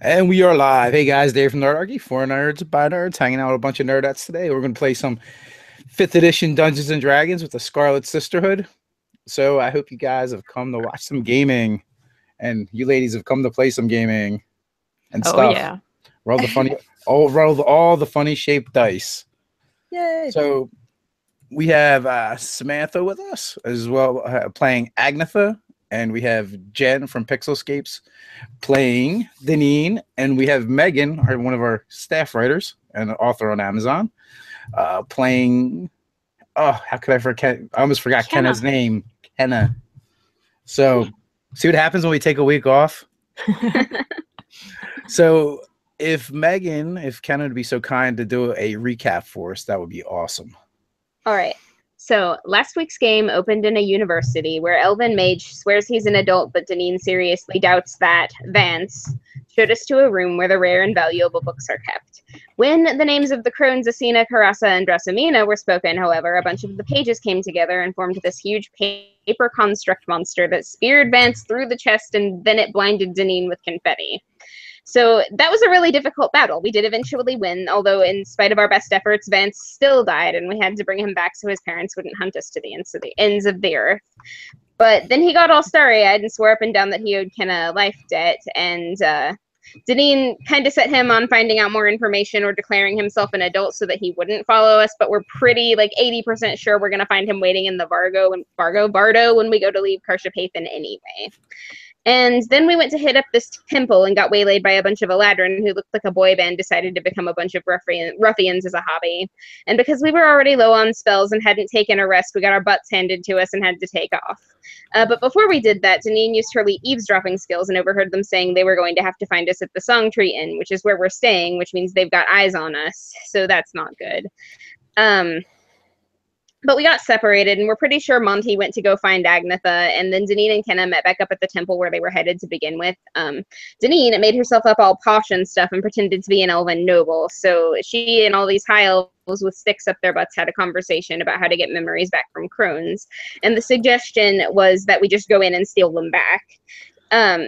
And we are live. Hey guys, Dave from Nerdarchy, for nerds, by nerds, hanging out with a bunch of nerdettes today. We're going to play some 5th edition Dungeons and Dragons with the Scarlet Sisterhood. So I hope you guys have come to watch some gaming, and you ladies have come to play some gaming and Oh stuff. yeah. Roll the funny, roll all the funny shaped dice. Yay! So we have Samantha with us as well, playing Agnetha, and we have Jen from Pixel Scapes playing Deneen, and we have Megan, one of our staff writers and author on Amazon, playing. Oh, how could I forget? I almost forgot Kenna's name. Kenna. So, see what happens when we take a week off. So, if Kenna would be so kind to do a recap for us, that would be awesome. All right. So last week's game opened in a university where Elven Mage swears he's an adult, but Deneen seriously doubts that. Vance showed us to a room where the rare and valuable books are kept. When the names of the crones Asina, Karasa, and Drasamina were spoken, however, a bunch of the pages came together and formed this huge paper construct monster that speared Vance through the chest, and then it blinded Deneen with confetti. So that was a really difficult battle. We did eventually win, although in spite of our best efforts, Vance still died, and we had to bring him back so his parents wouldn't hunt us to the ends of the earth. But then he got all starry-eyed and swore up and down that he owed Kenna a life debt, and Deneen kind of set him on finding out more information or declaring himself an adult so that he wouldn't follow us, but we're pretty, 80% sure we're going to find him waiting in the Bardo when we go to leave Karshapathan anyway. And then we went to hit up this temple and got waylaid by a bunch of Eladrin who looked like a boy band decided to become a bunch of ruffians as a hobby. And because we were already low on spells and hadn't taken a rest, we got our butts handed to us and had to take off. But before we did that, Deneen used her eavesdropping skills and overheard them saying they were going to have to find us at the Songtree Inn, which is where we're staying, which means they've got eyes on us. So that's not good. But we got separated, and we're pretty sure Monty went to go find Agnetha, and then Deneen and Kenna met back up at the temple where they were headed to begin with. Deneen made herself up all posh and stuff and pretended to be an elven noble, so she and all these high elves with sticks up their butts had a conversation about how to get memories back from crones, and the suggestion was that we just go in and steal them back.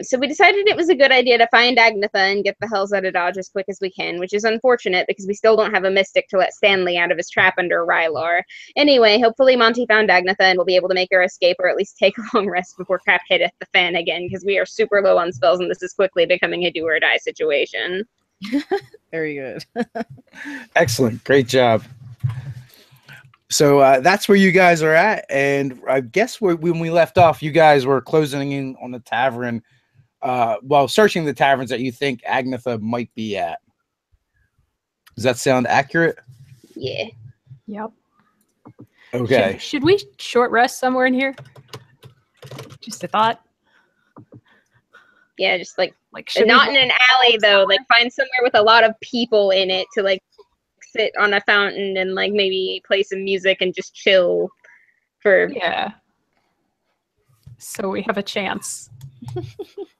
So we decided it was a good idea to find Agnetha and get the hells out of Dodge as quick as we can, which is unfortunate because we still don't have a mystic to let Stanley out of his trap under Rylar. Anyway, hopefully Monty found Agnetha and we'll be able to make her escape or at least take a long rest before crap hitteth the fan again, because we are super low on spells and this is quickly becoming a do or die situation. Very good. Excellent. Great job. So that's where you guys are at, and I guess when we left off, you guys were closing in on the tavern, searching the taverns that you think Agnetha might be at. Does that sound accurate? Yeah. Yep. Okay. Should we short rest somewhere in here? Just a thought. Yeah, just should not in an alley though. Find somewhere with a lot of people in it to sit on a fountain and maybe play some music and just chill for so we have a chance,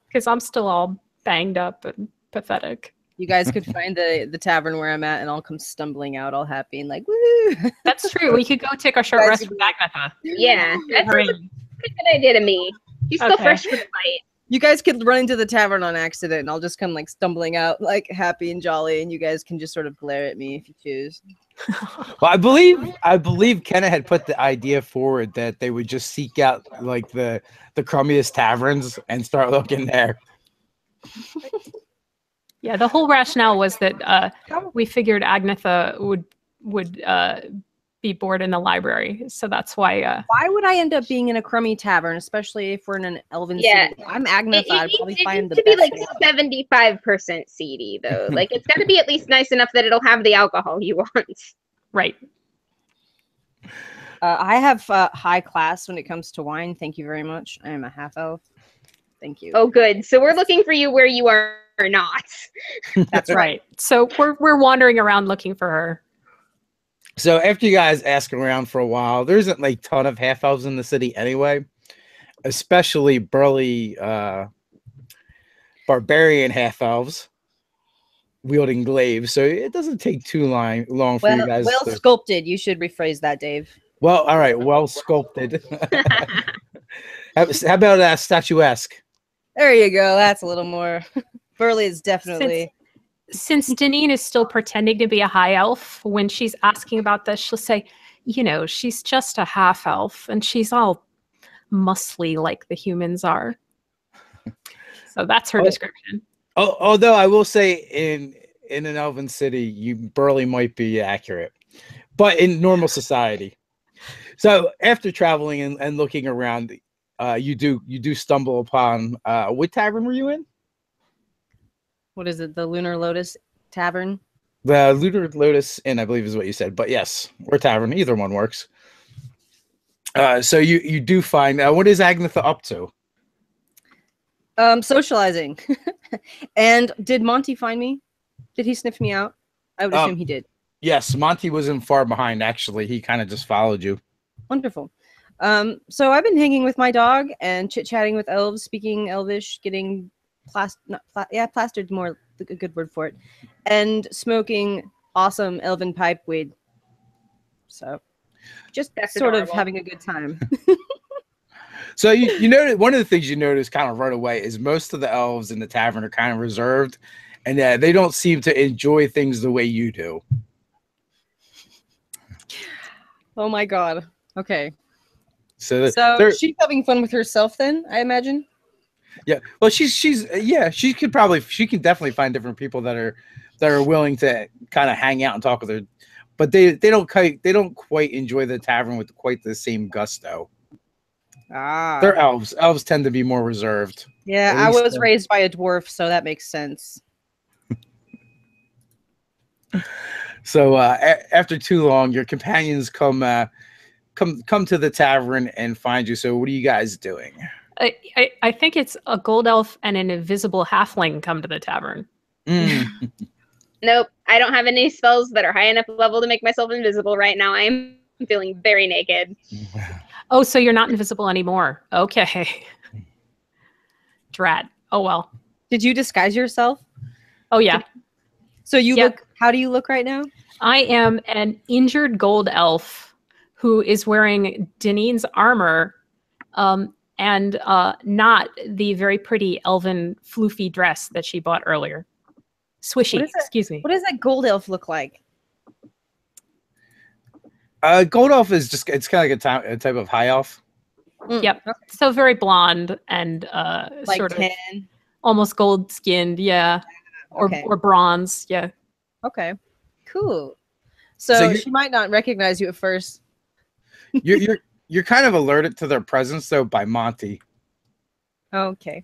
because I'm still all banged up and pathetic. You guys could find the tavern where I'm at and I'll come stumbling out all happy and woo. That's true. We could go take our short rest with Agnetha. Yeah, that's a good idea to me. She's still fresh for the fight. You guys could run into the tavern on accident and I'll just come stumbling out happy and jolly, and you guys can just sort of glare at me if you choose. Well, I believe Kenna had put the idea forward that they would just seek out the crummiest taverns and start looking there. Yeah, the whole rationale was that we figured Agnetha would be bored in the library, so that's why. Why would I end up being in a crummy tavern, especially if we're in an elven city? I'm Agnetha. I'd probably find the best. It needs to be 75% seedy though. It's got to be at least nice enough that it'll have the alcohol you want. Right. I have high class when it comes to wine. Thank you very much. I am a half elf. Thank you. Oh, good. So we're looking for you where you are not. That's right. So we're wandering around looking for her. So after you guys ask around for a while, there isn't a ton of half elves in the city anyway, especially burly barbarian half elves wielding glaives. So it doesn't take too long for you guys. Well sculpted. You should rephrase that, Dave. Well, all right. Well sculpted. How about statuesque? There you go. That's a little more. Burley is definitely. Since Deneen is still pretending to be a high elf, when she's asking about this, she'll say, you know, she's just a half elf and she's all muscly like the humans are. So that's her description. Although I will say in an elven city, Burley might be accurate, but in normal society. So after traveling and looking around, you do stumble upon what tavern were you in? What is it? The Lunar Lotus Tavern? The Lunar Lotus Inn, I believe is what you said. But yes, or tavern, either one works. So you do find what is Agnetha up to? Socializing. And did Monty find me? Did he sniff me out? I would assume he did. Yes, Monty wasn't far behind, actually. He kind of just followed you. Wonderful. So I've been hanging with my dog and chit-chatting with elves, speaking Elvish, getting plastered, more a good word for it, and smoking awesome elven pipe weed. So just sort of having a good time. So you know, one of the things you notice kind of right away is most of the elves in the tavern are kind of reserved, and they don't seem to enjoy things the way you do. Oh my god. Okay. So she's having fun with herself then, I imagine. Yeah. Well, she can definitely find different people that are willing to kind of hang out and talk with her, but they don't quite enjoy the tavern with quite the same gusto. Ah. They're elves. Elves tend to be more reserved. Yeah, I was raised by a dwarf, so that makes sense. So after too long, your companions come to the tavern and find you. So what are you guys doing? I think it's a gold elf and an invisible halfling come to the tavern. Nope, I don't have any spells that are high enough level to make myself invisible right now. I'm feeling very naked. Oh, so you're not invisible anymore. Okay. Drat. Oh, well. Did you disguise yourself? Oh, yeah. So you look, how do you look right now? I am an injured gold elf who is wearing Deneen's armor and not the very pretty elven floofy dress that she bought earlier. Swishy, excuse me. What does that gold elf look like? Gold elf is it's kind of like a type of high elf. Yep. Okay. So very blonde and like sort tan. of almost gold skinned, yeah. Or bronze, yeah. Okay. Cool. So she might not recognize you at first. You're kind of alerted to their presence though by Monty. Okay.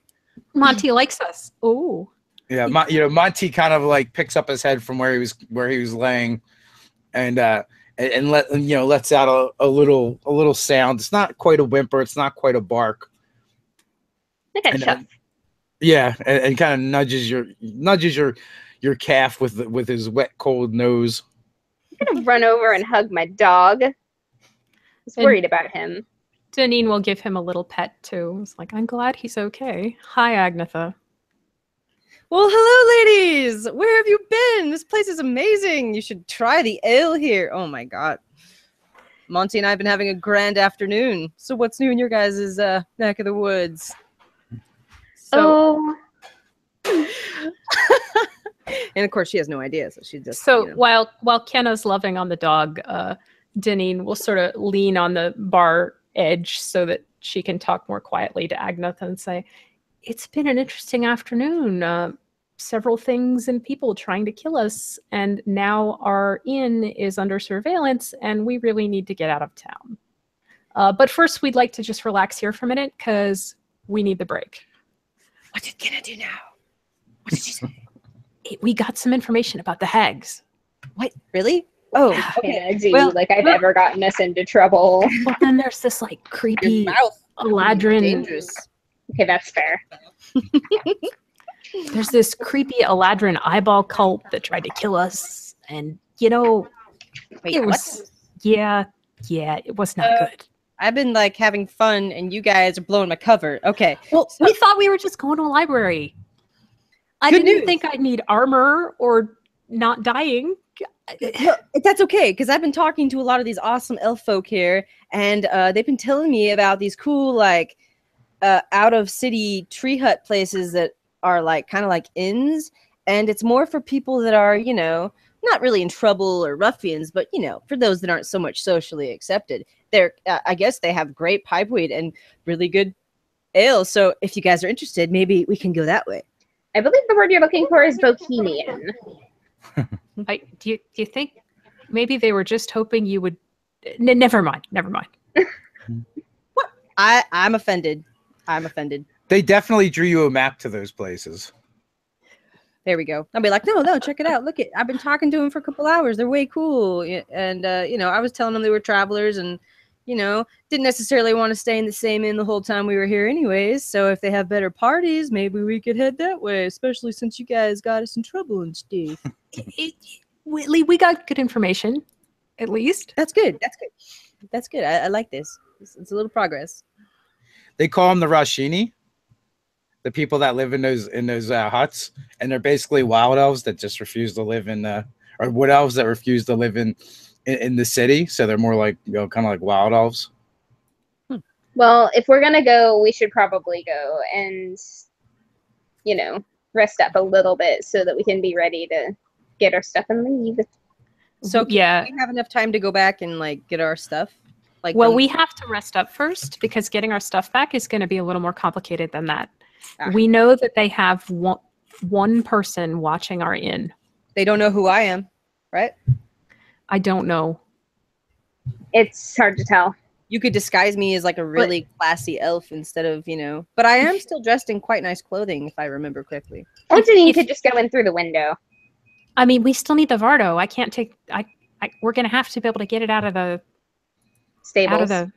Monty likes us. Oh. Yeah, Monty kind of like picks up his head from where he was laying, and lets out a little sound. It's not quite a whimper. It's not quite a bark. Like a chuff. Yeah, and kind of nudges your calf with his wet cold nose. I'm gonna run over and hug my dog. I was worried about him. Deneen will give him a little pet too. It's like, I'm glad he's okay. Hi, Agnetha. Well, hello, ladies. Where have you been? This place is amazing. You should try the ale here. Oh my god. Monty and I have been having a grand afternoon. So what's new in your guys' neck of the woods? So and of course she has no idea, so she just while Kenna's loving on the dog, Deneen will sort of lean on the bar edge so that she can talk more quietly to Agnetha and say, it's been an interesting afternoon. Several things and people trying to kill us, and now our inn is under surveillance and we really need to get out of town. But first we'd like to just relax here for a minute because we need the break. What did Kenna do now? What did she say? We got some information about the hags. What? Really? Oh, okay. Like I've ever gotten us into trouble. Well, then there's this like creepy Eladrin. Dangerous. Okay, that's fair. There's this creepy Eladrin eyeball cult that tried to kill us, and Wait, it was it was not good. I've been like having fun, and you guys are blowing my cover. Okay. Well, we thought we were just going to a library. I didn't think I'd need armor or not dying. Well, that's okay, because I've been talking to a lot of these awesome elf folk here, and they've been telling me about these cool, like, out of city tree hut places that are like kind of like inns, and it's more for people that are, you know, not really in trouble or ruffians, but you know, for those that aren't so much socially accepted. They're I guess they have great pipeweed and really good ale. So if you guys are interested, maybe we can go that way. I believe the word you're looking for is bohemian. Do you think maybe they were just hoping you would? Never mind. What? I'm offended. I'm offended. They definitely drew you a map to those places. There we go. I'll be like, no, check it out. Look it. I've been talking to them for a couple hours. They're way cool. And you know, I was telling them they were travelers, and you know, didn't necessarily want to stay in the same inn the whole time we were here, anyways. So if they have better parties, maybe we could head that way. Especially since you guys got us in trouble and stuff. We got good information, at least. That's good. That's good. I like this. It's a little progress. They call them the Rashini, the people that live in those huts, and they're basically wild elves that just refuse to live in or wood elves that refuse to live in the city. So they're more like, you know, kind of like wild elves. Well, if we're gonna go, we should probably go and, you know, rest up a little bit so that we can be ready to get our stuff and leave. So yeah, we have enough time to go back and like get our stuff. Like, well, we have to rest up first because getting our stuff back is going to be a little more complicated than that. We know that they have one person watching our inn. They don't know who I am, right? I don't know. It's hard to tell. You could disguise me as like a really classy elf instead of, you know, but I am still dressed in quite nice clothing if I remember correctly. Or Janine could just go in through the window. I mean, we still need the Vardo. I can't take. We're going to have to be able to get it out of the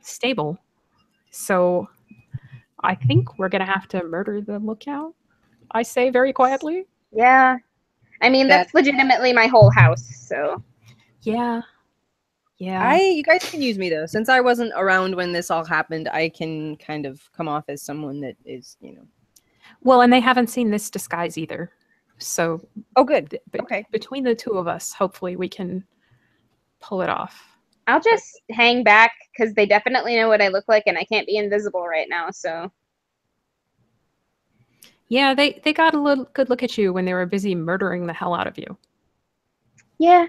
stable. So I think we're going to have to murder the lookout. I say very quietly. Yeah. I mean, that's legitimately my whole house, so. Yeah. Yeah. You guys can use me though. Since I wasn't around when this all happened, I can kind of come off as someone that is, you know. Well, and they haven't seen this disguise either. So. Oh, good. Okay. Between the two of us, hopefully we can pull it off. I'll just hang back because they definitely know what I look like and I can't be invisible right now, so. Yeah, they got a good look at you when they were busy murdering the hell out of you. Yeah.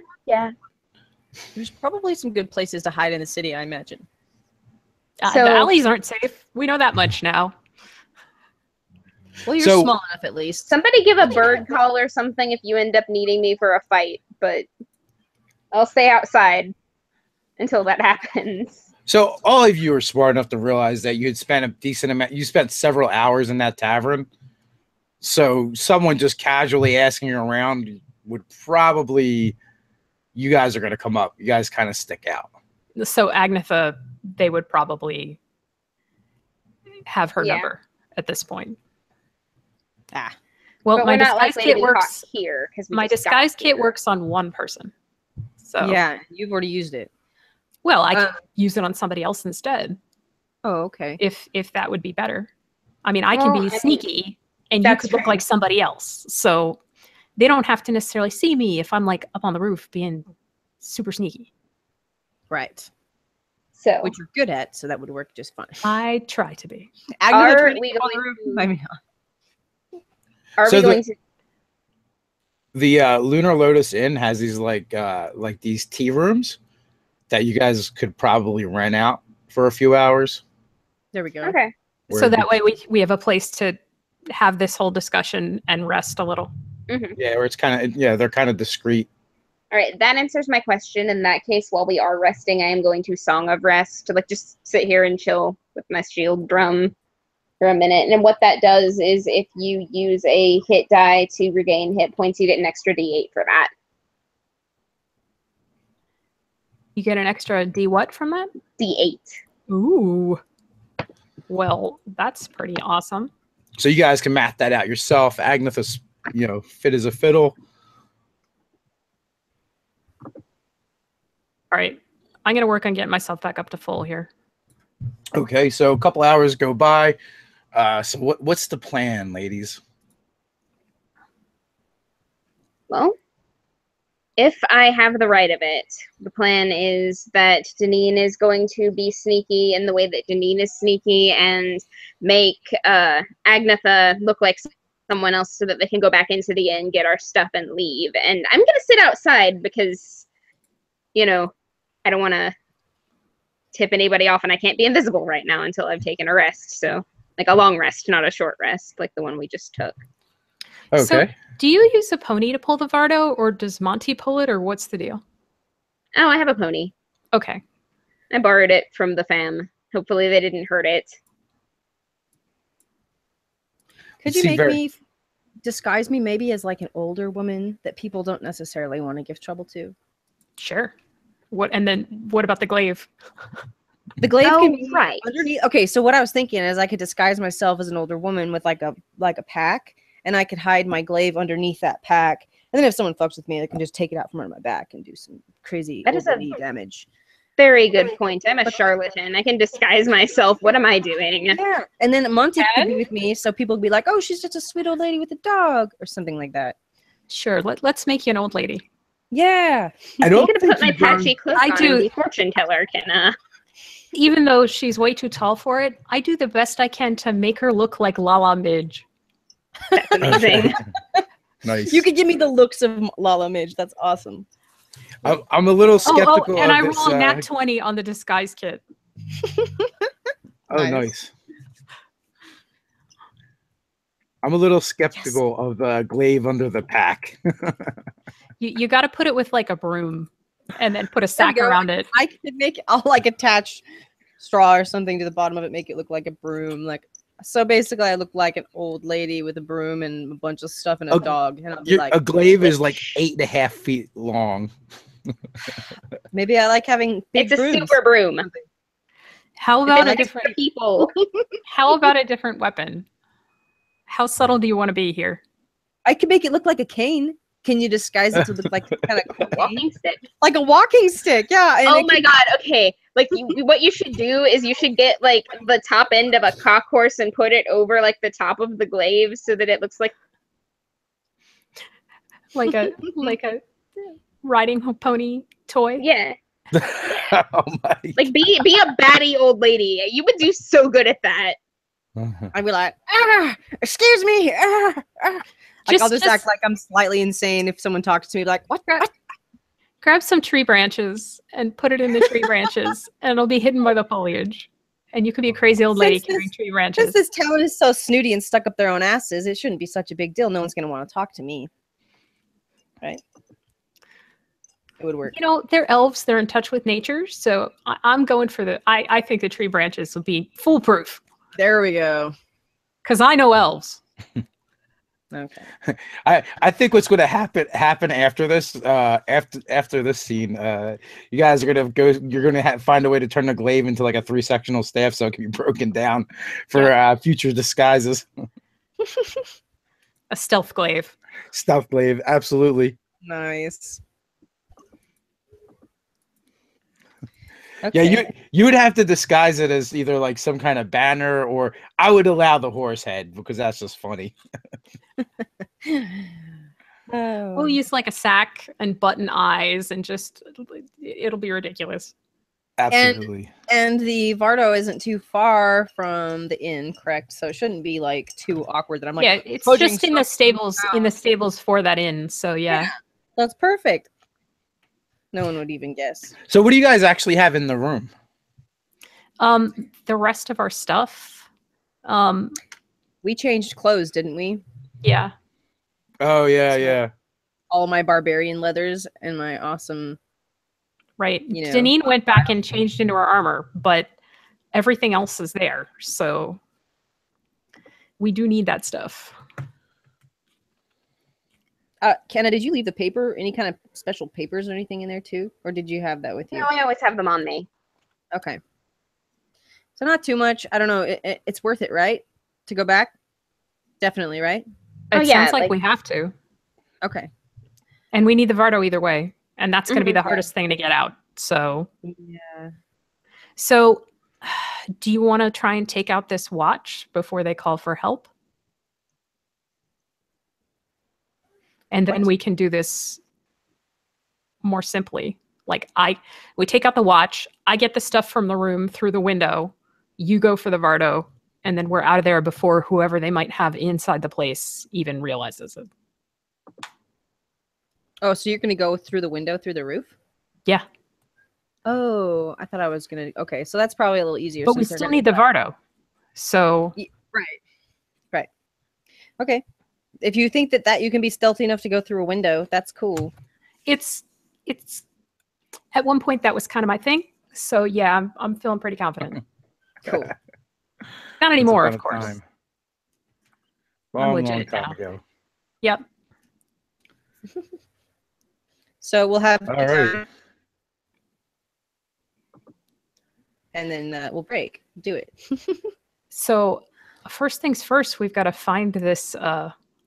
There's probably some good places to hide in the city, I imagine. The alleys aren't safe. We know that much now. Well, you're small enough at least. Somebody give a bird call or something if you end up needing me for a fight, but I'll stay outside until that happens. So all of you are smart enough to realize that you had spent a decent amount. You spent several hours in that tavern. So someone just casually asking you around would probably, you guys are going to come up. You guys kind of stick out. So Agnetha, they would probably have her number at this point. Well, my disguise kit works here because my disguise kit works on one person. So yeah, you've already used it. Well, I can use it on somebody else instead. Oh, okay. If that would be better. I mean, I can be sneaky, and you could look like somebody else. So they don't have to necessarily see me if I'm like up on the roof being super sneaky. Right. So, which you're good at, so that would work just fine. I try to be. Are we going to? The Lunar Lotus Inn has these like these tea rooms that you guys could probably rent out for a few hours. There we go. Okay. So that way we have a place to have this whole discussion and rest a little. Mm-hmm. Yeah, or it's kind of they're kind of discreet. All right, that answers my question. In that case, while we are resting, I am going to Song of Rest to like just sit here and chill with my shield drum for a minute. And what that does is if you use a hit die to regain hit points, you get an extra D8 for that. You get an extra D what from that? D8. Ooh. Well, that's pretty awesome. So you guys can math that out yourself. Agnetha's, fit as a fiddle. All right. I'm going to work on getting myself back up to full here. Okay, so a couple hours go by. So what's the plan, ladies? Well, if I have the right of it, the plan is that Janine is going to be sneaky in the way that Janine is sneaky and make Agnetha look like someone else so that they can go back into the inn, get our stuff, and leave. And I'm gonna sit outside because, I don't want to tip anybody off, and I can't be invisible right now until I've taken a rest. So, like a long rest, not a short rest, like the one we just took. Okay. So, do you use a pony to pull the Vardo, or does Monty pull it, or what's the deal? Oh, I have a pony. Okay. I borrowed it from the fam. Hopefully they didn't hurt it. Could you make me disguise me maybe as like an older woman that people don't necessarily want to give trouble to? Sure. What about the glaive? The glaive can be right underneath. Okay, so what I was thinking is I could disguise myself as an older woman with like a pack, and I could hide my glaive underneath that pack. And then if someone fucks with me, they can just take it out from under my back and do some crazy damage. Very good point. I'm a charlatan. I can disguise myself. What am I doing? Yeah. And then Monty could be with me, so people would be like, oh, she's just a sweet old lady with a dog, or something like that. Sure. Let's make you an old lady. Yeah. I don't I'm gonna put my patchy cloak on. The fortune teller can. Even though she's way too tall for it, I do the best I can to make her look like Lala Midge. That's amazing. Nice. You could give me the looks of Lala Midge. That's awesome. I'm a little skeptical. And I this, rolled nat 20 on the disguise kit. Nice. I'm a little skeptical of the glaive under the pack. You got to put it with like a broom, and then put a sack around it. I could I'll like attach straw or something to the bottom of it, make it look like a broom. So basically, I look like an old lady with a broom and a bunch of stuff and a dog. And I'll be like, a glaive is like 8.5 feet long. Maybe I like having big brooms. It's a super broom. How about a different people? How about a different weapon? How subtle do you want to be here? I could make it look like a cane. Can you disguise it to look like kind of cool walking stick? Like a walking stick, yeah. And oh my god! Okay, like what you should do is you should get like the top end of a cock horse and put it over like the top of the glaive so that it looks like a riding pony toy. Yeah. Oh my! Like be a batty old lady. You would do so good at that. I'd be like, excuse me. I'll just act like I'm slightly insane if someone talks to me. Like, what? Grab some tree branches and put it in the tree branches, and it'll be hidden by the foliage. And you could be a crazy old lady carrying tree branches. Since this town is so snooty and stuck up their own asses, it shouldn't be such a big deal. No one's going to want to talk to me. Right? It would work. They're elves. They're in touch with nature. So I'm going for I think the tree branches will be foolproof. There we go. Because I know elves. Okay. I think what's going to happen after this, after this scene, you guys are going to go. You're going to find a way to turn the glaive into like a 3-sectional staff, so it can be broken down for future disguises. A stealth glaive. Stealth glaive, absolutely. Nice. Okay. Yeah, you would have to disguise it as either like some kind of banner, or I would allow the horse head because that's just funny. We'll use like a sack and button eyes, and just it'll be ridiculous. Absolutely. And the Vardo isn't too far from the inn, correct? So it shouldn't be like too awkward that I'm like, it's just in the stables for that inn. So yeah. That's perfect. No one would even guess. So what do you guys actually have in the room? The rest of our stuff. We changed clothes, didn't we? Yeah. Oh yeah. All my barbarian leathers and my awesome. Right. Deneen went back and changed into her armor, but everything else is there. So we do need that stuff. Kenna, did you leave the paper? Any kind of special papers or anything in there too? Or did you have that with you? No, I always have them on me. Okay. So not too much. I don't know. It's worth it, right? To go back? Definitely, right? It sounds like we have to. Okay. And we need the Vardo either way. And that's going to be the hardest thing to get out. So. Yeah. So do you want to try and take out this watch before they call for help? And then we can do this more simply. Like we take out the watch, I get the stuff from the room through the window, you go for the Vardo, and then we're out of there before whoever they might have inside the place even realizes it. Oh, so you're going to go through the window through the roof? Yeah. Oh, I thought I was going to. Okay, so that's probably a little easier. But we still need the Vardo. So. Right. Okay. If you think that you can be stealthy enough to go through a window, that's cool. It's at one point that was kind of my thing. So yeah, I'm feeling pretty confident. Cool. Not anymore, of course. I'm Long legit time now. ago. Yep. So we'll have. All right. And then we'll break. Do it. So first things first, we've got to find this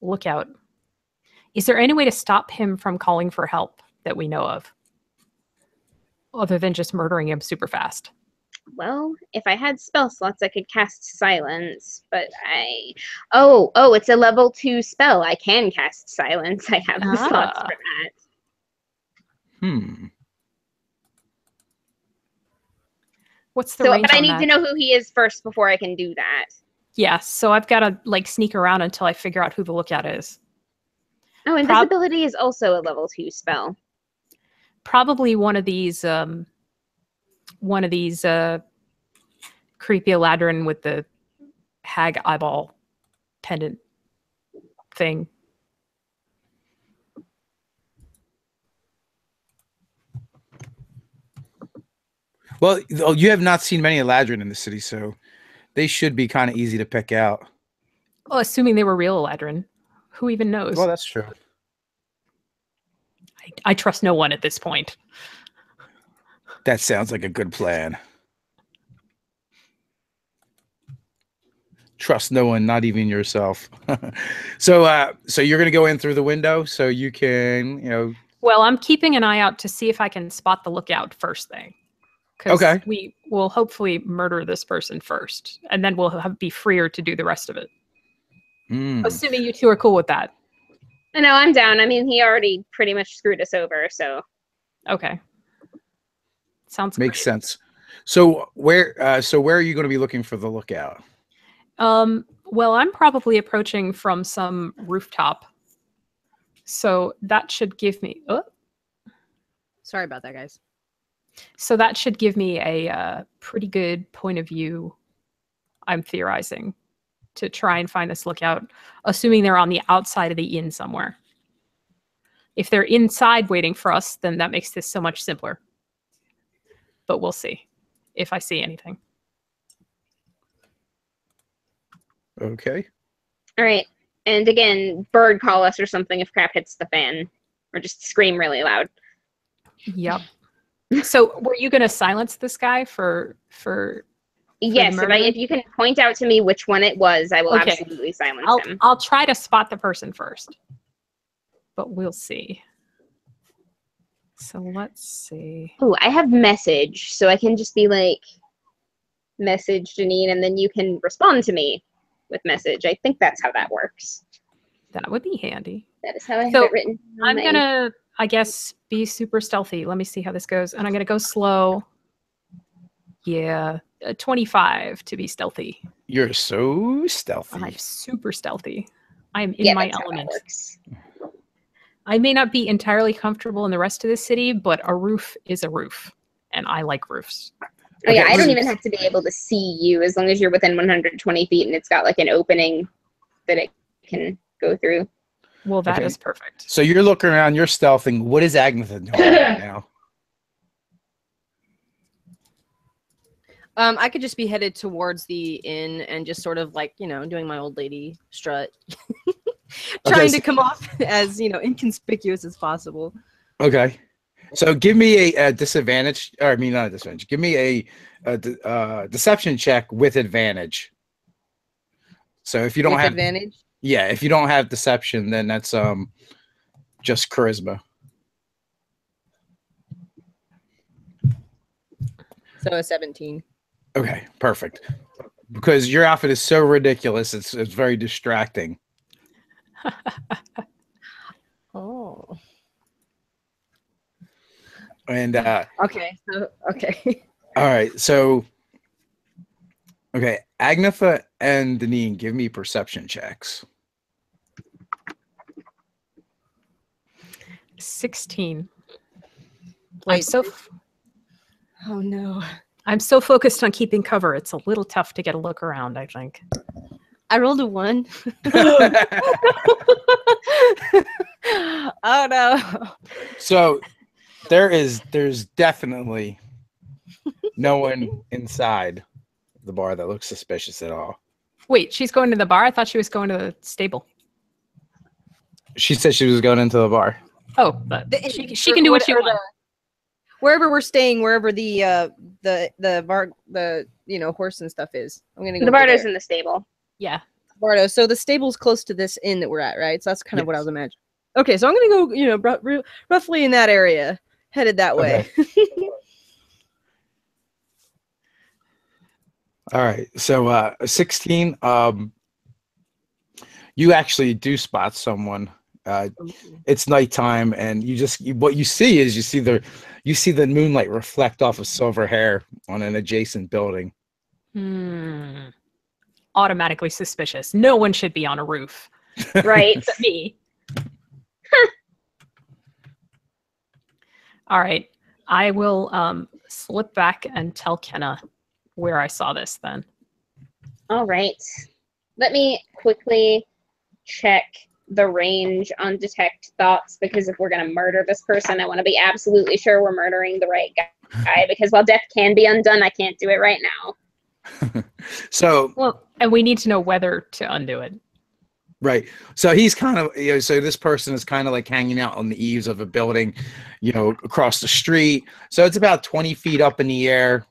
lookout. Is there any way to stop him from calling for help that we know of? Other than just murdering him super fast. Well, if I had spell slots, I could cast silence, but Oh, it's a level 2 spell. I can cast silence. I have the slots for that. What's the range but I on need that? to know who he is first before I can do that. Yeah, so I've got to like sneak around until I figure out who the lookout is. Oh, invisibility is also a level 2 spell. Probably one of these creepy Eladrin with the hag eyeball pendant thing. Well, you have not seen many Eladrin in the city, so they should be kind of easy to pick out. Well, assuming they were real Eladrin. Who even knows? Well, that's true. I trust no one at this point. That sounds like a good plan. Trust no one, not even yourself. So you're gonna go in through the window, so you can, Well, I'm keeping an eye out to see if I can spot the lookout first thing. Okay. We will hopefully murder this person first, and then we'll be freer to do the rest of it. Assuming you two are cool with that. No, I'm down. I mean, he already pretty much screwed us over, so. Okay. Sounds Makes great. sense. So where are you going to be looking for the lookout? Well, I'm probably approaching from some rooftop. So that should give me Sorry about that, guys. So that should give me a pretty good point of view, I'm theorizing, to try and find this lookout, assuming they're on the outside of the inn somewhere. If they're inside waiting for us, then that makes this so much simpler. But we'll see if I see anything. Okay. All right. And again, bird call us or something if crap hits the fan. Or just scream really loud. Yep. So were you going to silence this guy for yes, if you can point out to me which one it was, I will Okay. absolutely silence him. I'll try to spot the person first. But we'll see. So let's see. Oh, I have message, so I can just be like, message Janine, and then you can respond to me with message. I think that's how that works. That would be handy. That is how I have it written. I'm going to, I guess, be super stealthy. Let me see how this goes. And I'm going to go slow. Yeah, 25 to be stealthy. You're so stealthy. I'm super stealthy. I'm in my that's how that element. works. I may not be entirely comfortable in the rest of the city, but a roof is a roof. And I like roofs. Oh yeah, Okay, I don't even have to be able to see you as long as you're within 120 feet and it's got like an opening that it can go through. Well, that is perfect. So you're looking around, you're stealthing. What is Agnetha doing right now? I could just be headed towards the inn and just sort of like, doing my old lady strut. Trying to come off as, inconspicuous as possible. Okay. So give me a disadvantage, or I mean, not a disadvantage. Give me a deception check with advantage. So if you don't have advantage, yeah, if you don't have deception, then that's just charisma. So a 17. Okay, perfect. Because your outfit is so ridiculous, it's very distracting. Oh. And okay. Okay. all right, so okay, Agnetha and Deneen, give me perception checks. 16. Oh no. I'm so focused on keeping cover. It's a little tough to get a look around, I think. I rolled a 1. Oh no. So there's definitely no one inside the bar that looks suspicious at all. Wait, she's going to the bar? I thought she was going to the stable. She said she was going into the bar. Oh, but she can do what she wants. Wherever we're staying, wherever the bar, horse and stuff is. I'm gonna go. The over Bardo's there. in the stable. Yeah. Bardo. So the stable's close to this inn that we're at, right? So that's kind of what I Yes. was imagining. Okay, so I'm gonna go, roughly in that area, headed that way. All right. So 16. You actually do spot someone. It's nighttime, and what you see is you see the moonlight reflect off of silver hair on an adjacent building. Automatically suspicious. No one should be on a roof. Right. Except me. All right. I will slip back and tell Kenna where I saw this then. All right. Let me quickly check the range on detect thoughts, because if we're going to murder this person, I want to be absolutely sure we're murdering the right guy, because while death can be undone, I can't do it right now. So Well, and we need to know whether to undo it. right. So he's kind of, so this person is kind of like hanging out on the eaves of a building, across the street. So it's about 20 feet up in the air.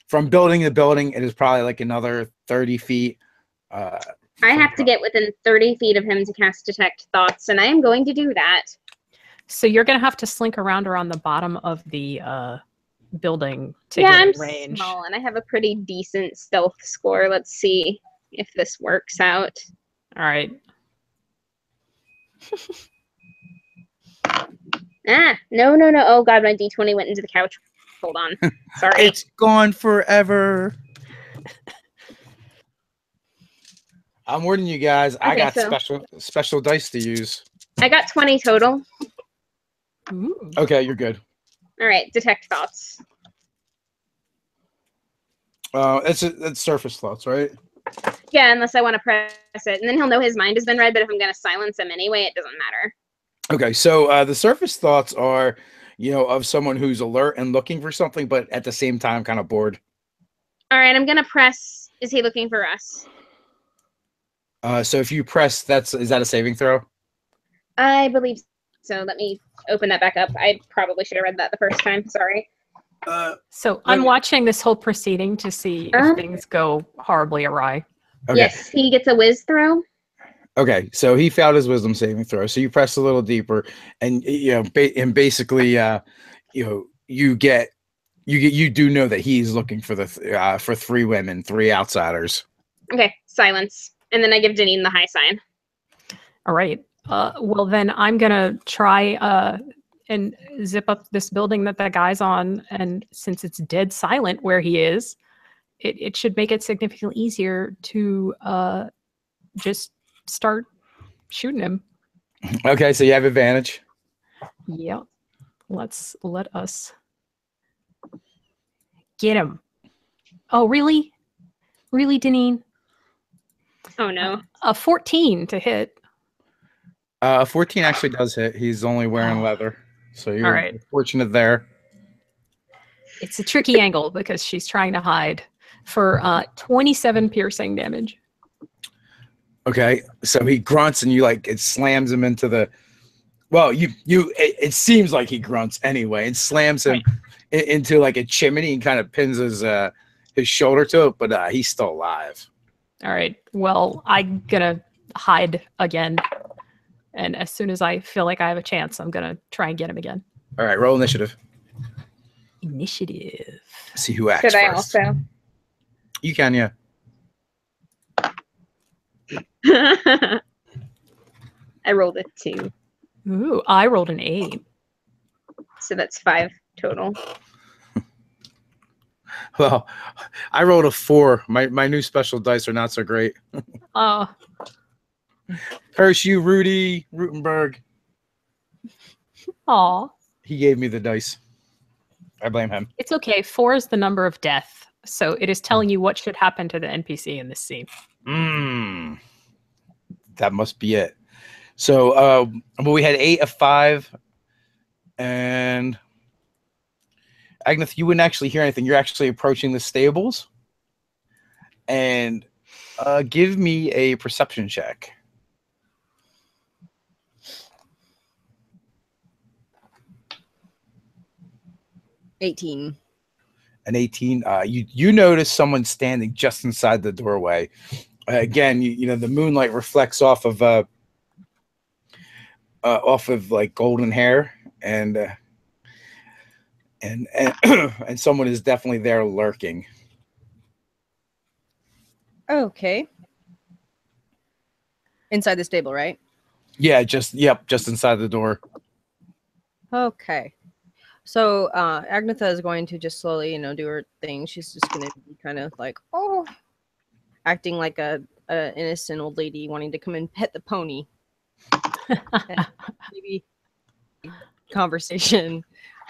From building to building, it is probably like another 30 feet. I have to get within 30 feet of him to cast detect thoughts, and I am going to do that. So you're going to have to slink around or on the bottom of the building to Yeah, get I'm in range. small, and I have a pretty decent stealth score. Let's see if this works out. All right. No. Oh, God, my D20 went into the couch. Hold on. Sorry. It's gone forever. I'm warning you guys. I Okay, got so- special dice to use. I got 20 total. Ooh. Okay, you're good. All right, detect thoughts. It's surface thoughts, right? Yeah, unless I want to press it. And then he'll know his mind has been read, but if I'm going to silence him anyway, it doesn't matter. Okay, so the surface thoughts are, of someone who's alert and looking for something, but at the same time kind of bored. All right, I'm going to press. Is he looking for us? So if you press, is that a saving throw? I believe so. Let me open that back up. I probably should have read that the first time. Sorry. So I'm watching this whole proceeding to see if things go horribly awry. Okay. Yes, he gets a whiz throw. Okay, so he failed his wisdom saving throw. So you press a little deeper, and basically, you do know that he's looking for for 3 women, 3 outsiders. Okay, silence. And then I give Janine the high sign. All right. Well, then I'm going to try and zip up this building that guy's on. And since it's dead silent where he is, it should make it significantly easier to just start shooting him. Okay, so you have advantage. Yep. Let us get him. Oh, really? Really, Deneen? Oh, no. A 14 to hit. 14 actually does hit. He's only wearing leather, so you're All right. fortunate there. It's a tricky angle because she's trying to hide for 27 piercing damage. Okay, so he grunts, and it slams him into the. Well, it seems like he grunts anyway, and slams him into like a chimney and kind of pins his shoulder to it, but he's still alive. All right. Well, I'm gonna hide again, and as soon as I feel like I have a chance, I'm gonna try and get him again. All right, roll initiative. Initiative. See who acts Should I first. also? You can, yeah. I rolled a 2. Ooh, I rolled an 8. So that's 5 total. Well, I rolled a 4. My new special dice are not so great. Oh, Curse you, Rudy Rutenberg. aw. He gave me the dice. I blame him. It's okay. 4 is the number of death, so it is telling you what should happen to the NPC in this scene. That must be it. So, we had 8 of 5, and Agneth, you wouldn't actually hear anything. You're actually approaching the stables, and give me a perception check. 18. An 18. You notice someone standing just inside the doorway. Again, you know the moonlight reflects off of like golden hair, and and someone is definitely there lurking. Okay. Inside the stable, right? Yeah, just inside the door. Okay. So Agnetha is going to just slowly, do her thing. She's just going to be kind of like, acting like a innocent old lady wanting to come and pet the pony. And maybe conversation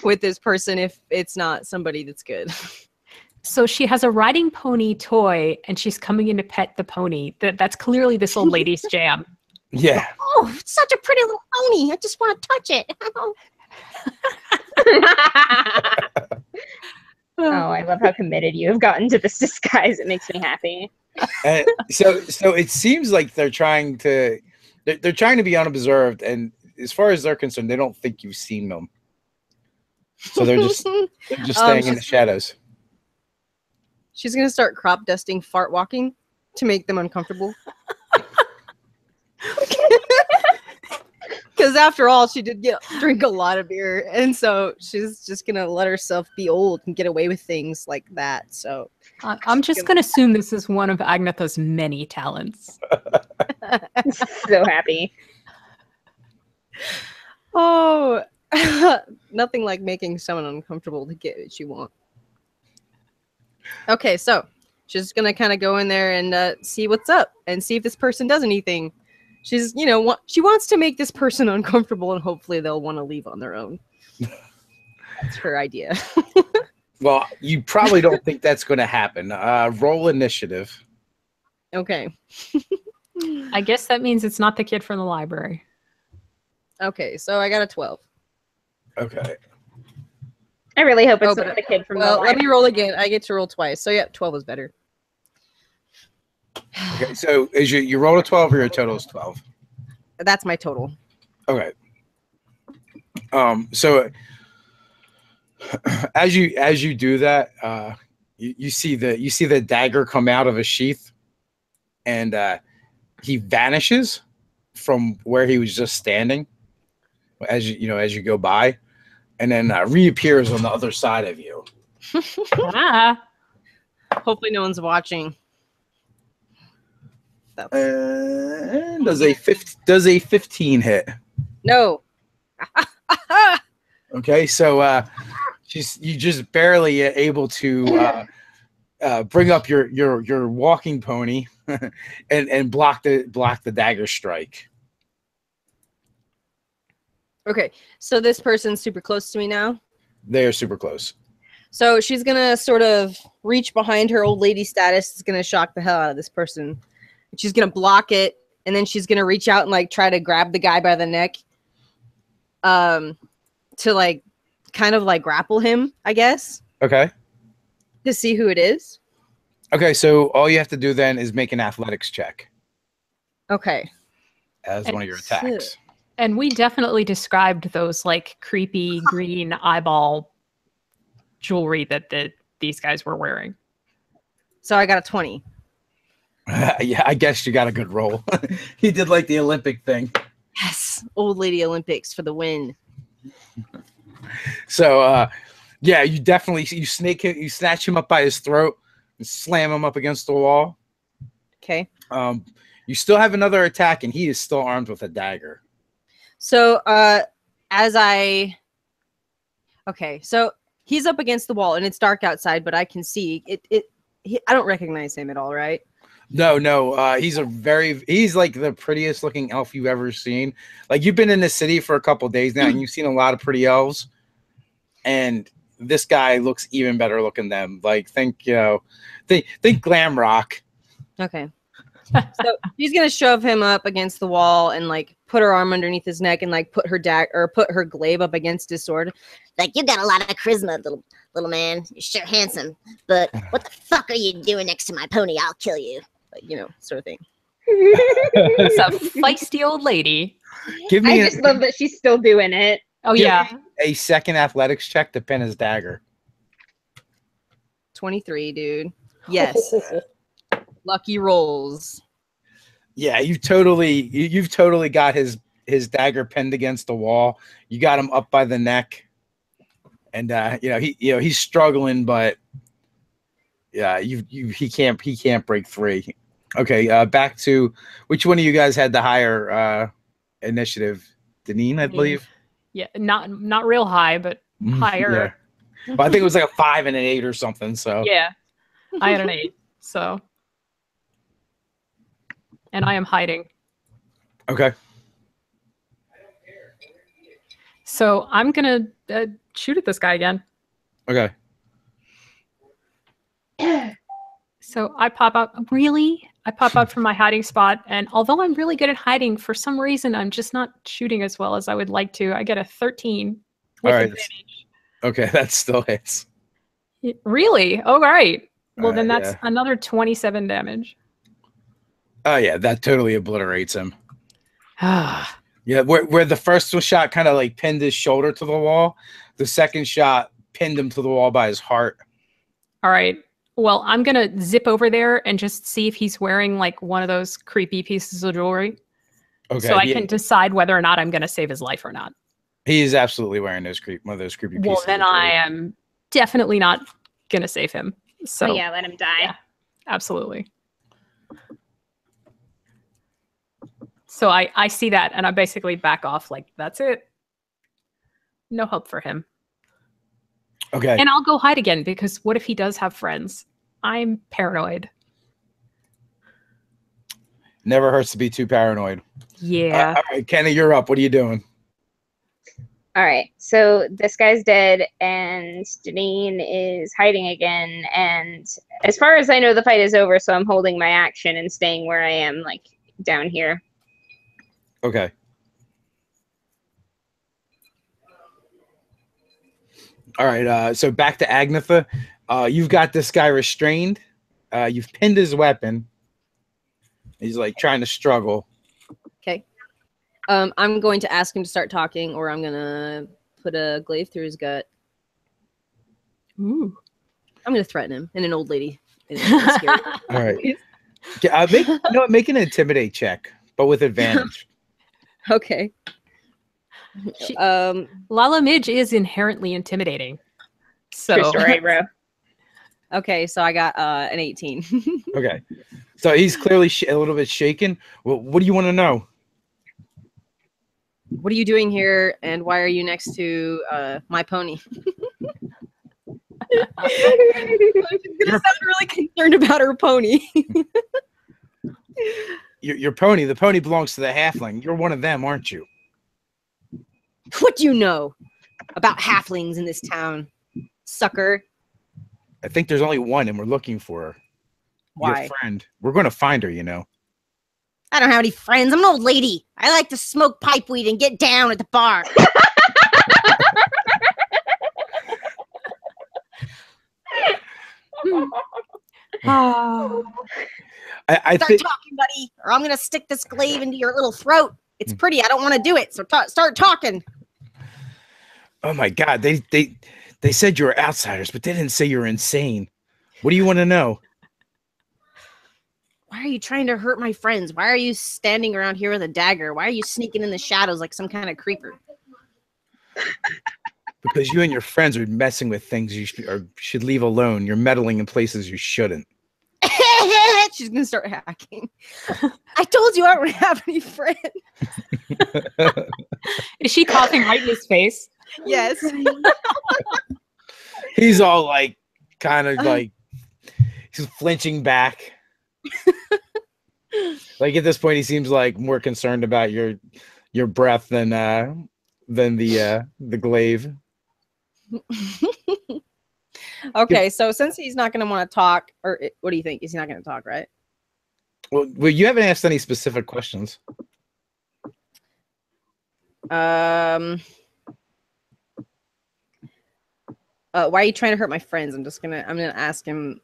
with this person if it's not somebody that's good. So she has a riding pony toy, and she's coming in to pet the pony. That's clearly this old lady's jam. Yeah. Oh, it's such a pretty little pony. I just want to touch it. Oh, I love how committed you have gotten to this disguise. It makes me happy. So it seems like they're trying to be unobserved, and as far as they're concerned, they don't think you've seen them. So they're just staying in the shadows. She's gonna start crop dusting fart walking to make them uncomfortable. Because after all, she did drink a lot of beer, and so she's just gonna let herself be old and get away with things like that. So I'm just gonna assume this is one of Agnetha's many talents. So happy. Oh, nothing like making someone uncomfortable to get what you want. Okay, so she's gonna kind of go in there and see what's up and see if this person does anything. She's, she wants to make this person uncomfortable, and hopefully they'll want to leave on their own. That's her idea. Well, you probably don't think that's going to happen. Roll initiative. Okay. I guess that means it's not the kid from the library. Okay, so I got a 12. Okay. I really hope it's not the kid from the Well, let library. me roll again. I get to roll twice. So yeah, 12 is better. Okay. So is you roll a 12 or your total is 12? That's my total. Okay. So as you do that, you see the dagger come out of a sheath, and he vanishes from where he was just standing as you go by, and then reappears on the other side of you. Hopefully no one's watching. Does a 15 hit? No. Okay, so you just barely able to bring up your walking pony and block the dagger strike. Okay, so this person's super close to me now. They are super close. So she's gonna sort of reach behind her old lady status. It's gonna shock the hell out of this person. She's gonna block it, and then she's gonna reach out and like try to grab the guy by the neck, to like kind of like grapple him, I guess. Okay. To see who it is. Okay, so all you have to do then is make an athletics check Okay. as one of your attacks. And we definitely described those like creepy green eyeball jewelry that these guys were wearing. So I got a 20. Yeah, I guess you got a good roll. He did like the Olympic thing. Yes, old lady Olympics for the win. So yeah, you definitely you snatch him up by his throat and slam him up against the wall. Okay. You still have another attack, and he is still armed with a dagger. So so He's up against the wall, and it's dark outside, but I can see it. I don't recognize him at all, right? No. He's like the prettiest looking elf you've ever seen. Like, you've been in the city for a couple days now, and you've seen a lot of pretty elves. And this guy looks even better looking than them. Like, think glam rock. Okay. So she's gonna shove him up against the wall and like put her arm underneath his neck and like put her glaive up against his sword. Like, you got a lot of charisma, little man. You're sure handsome. But what the fuck are you doing next to my pony? I'll kill you. Like, you know, sort of thing. It's a feisty old lady. I just love that she's still doing it. Oh, yeah. A second athletics check to pin his dagger. 23, dude. Yes. Lucky rolls. Yeah, you've totally got his dagger pinned against the wall. You got him up by the neck, and he's struggling, but yeah, he can't break 3. Okay, back to which one of you guys had the higher initiative? Deneen, I believe. Yeah, not real high, but higher. Yeah. But I think it was like a 5 and an 8 or something. So yeah, I had an 8. So. And I am hiding. Okay. So I'm going to shoot at this guy again. Okay. So I pop out. Really? I pop out from my hiding spot. And although I'm really good at hiding, for some reason, I'm just not shooting as well as I would like to. I get a 13 with advantage. Okay, that still hits. Really? Oh, right. Well, then that's another 27 damage. Oh yeah, that totally obliterates him. Yeah, where the first shot kind of like pinned his shoulder to the wall, the second shot pinned him to the wall by his heart. All right. Well, I'm gonna zip over there and just see if he's wearing like one of those creepy pieces of jewelry. Okay. So I can decide whether or not I'm gonna save his life or not. He is absolutely wearing one of those creepy pieces. Well, then I am definitely not gonna save him. So yeah, let him die. Yeah, absolutely. So I see that and I basically back off like, that's it. No hope for him. Okay. And I'll go hide again because what if he does have friends? I'm paranoid. Never hurts to be too paranoid. Yeah. All right, Kenny, you're up. What are you doing? All right. So this guy's dead and Janine is hiding again. And as far as I know, the fight is over. So I'm holding my action and staying where I am, like down here. Okay. All right. So back to Agnetha. You've got this guy restrained. You've pinned his weapon. He's like trying to struggle. Okay. I'm going to ask him to start talking, or I'm gonna put a glaive through his gut. Ooh. I'm gonna threaten him and an old lady. All right. Make an intimidate check, but with advantage. Okay. Lala Midge is inherently intimidating. So true story, bro. Okay, so I got an 18. Okay. So he's clearly a little bit shaken. Well, what do you want to know? What are you doing here, and why are you next to my pony? I'm gonna sound really concerned about her pony. Your pony. The pony belongs to the halfling. You're one of them, aren't you? What do you know about halflings in this town, sucker? I think there's only one, and we're looking for her. Why? Your friend. We're going to find her, you know. I don't have any friends. I'm an old lady. I like to smoke pipeweed and get down at the bar. I Start talking, buddy, or I'm gonna stick this glaive into your little throat. It's pretty. I don't want to do it, so start talking. Oh my God! They said you were outsiders, but they didn't say you were insane. What do you want to know? Why are you trying to hurt my friends? Why are you standing around here with a dagger? Why are you sneaking in the shadows like some kind of creeper? Because you and your friends are messing with things you should leave alone. You're meddling in places you shouldn't. She's gonna start hacking. I told you I don't have any friends. Is she coughing right in his face? Yes. He's all like, kind of like, he's flinching back. Like at this point, he seems like more concerned about your breath than the glaive. Okay, so since he's not going to want to talk, or what do you think? Is he not going to talk, right? Well, you haven't asked any specific questions. Why are you trying to hurt my friends? I'm gonna ask him,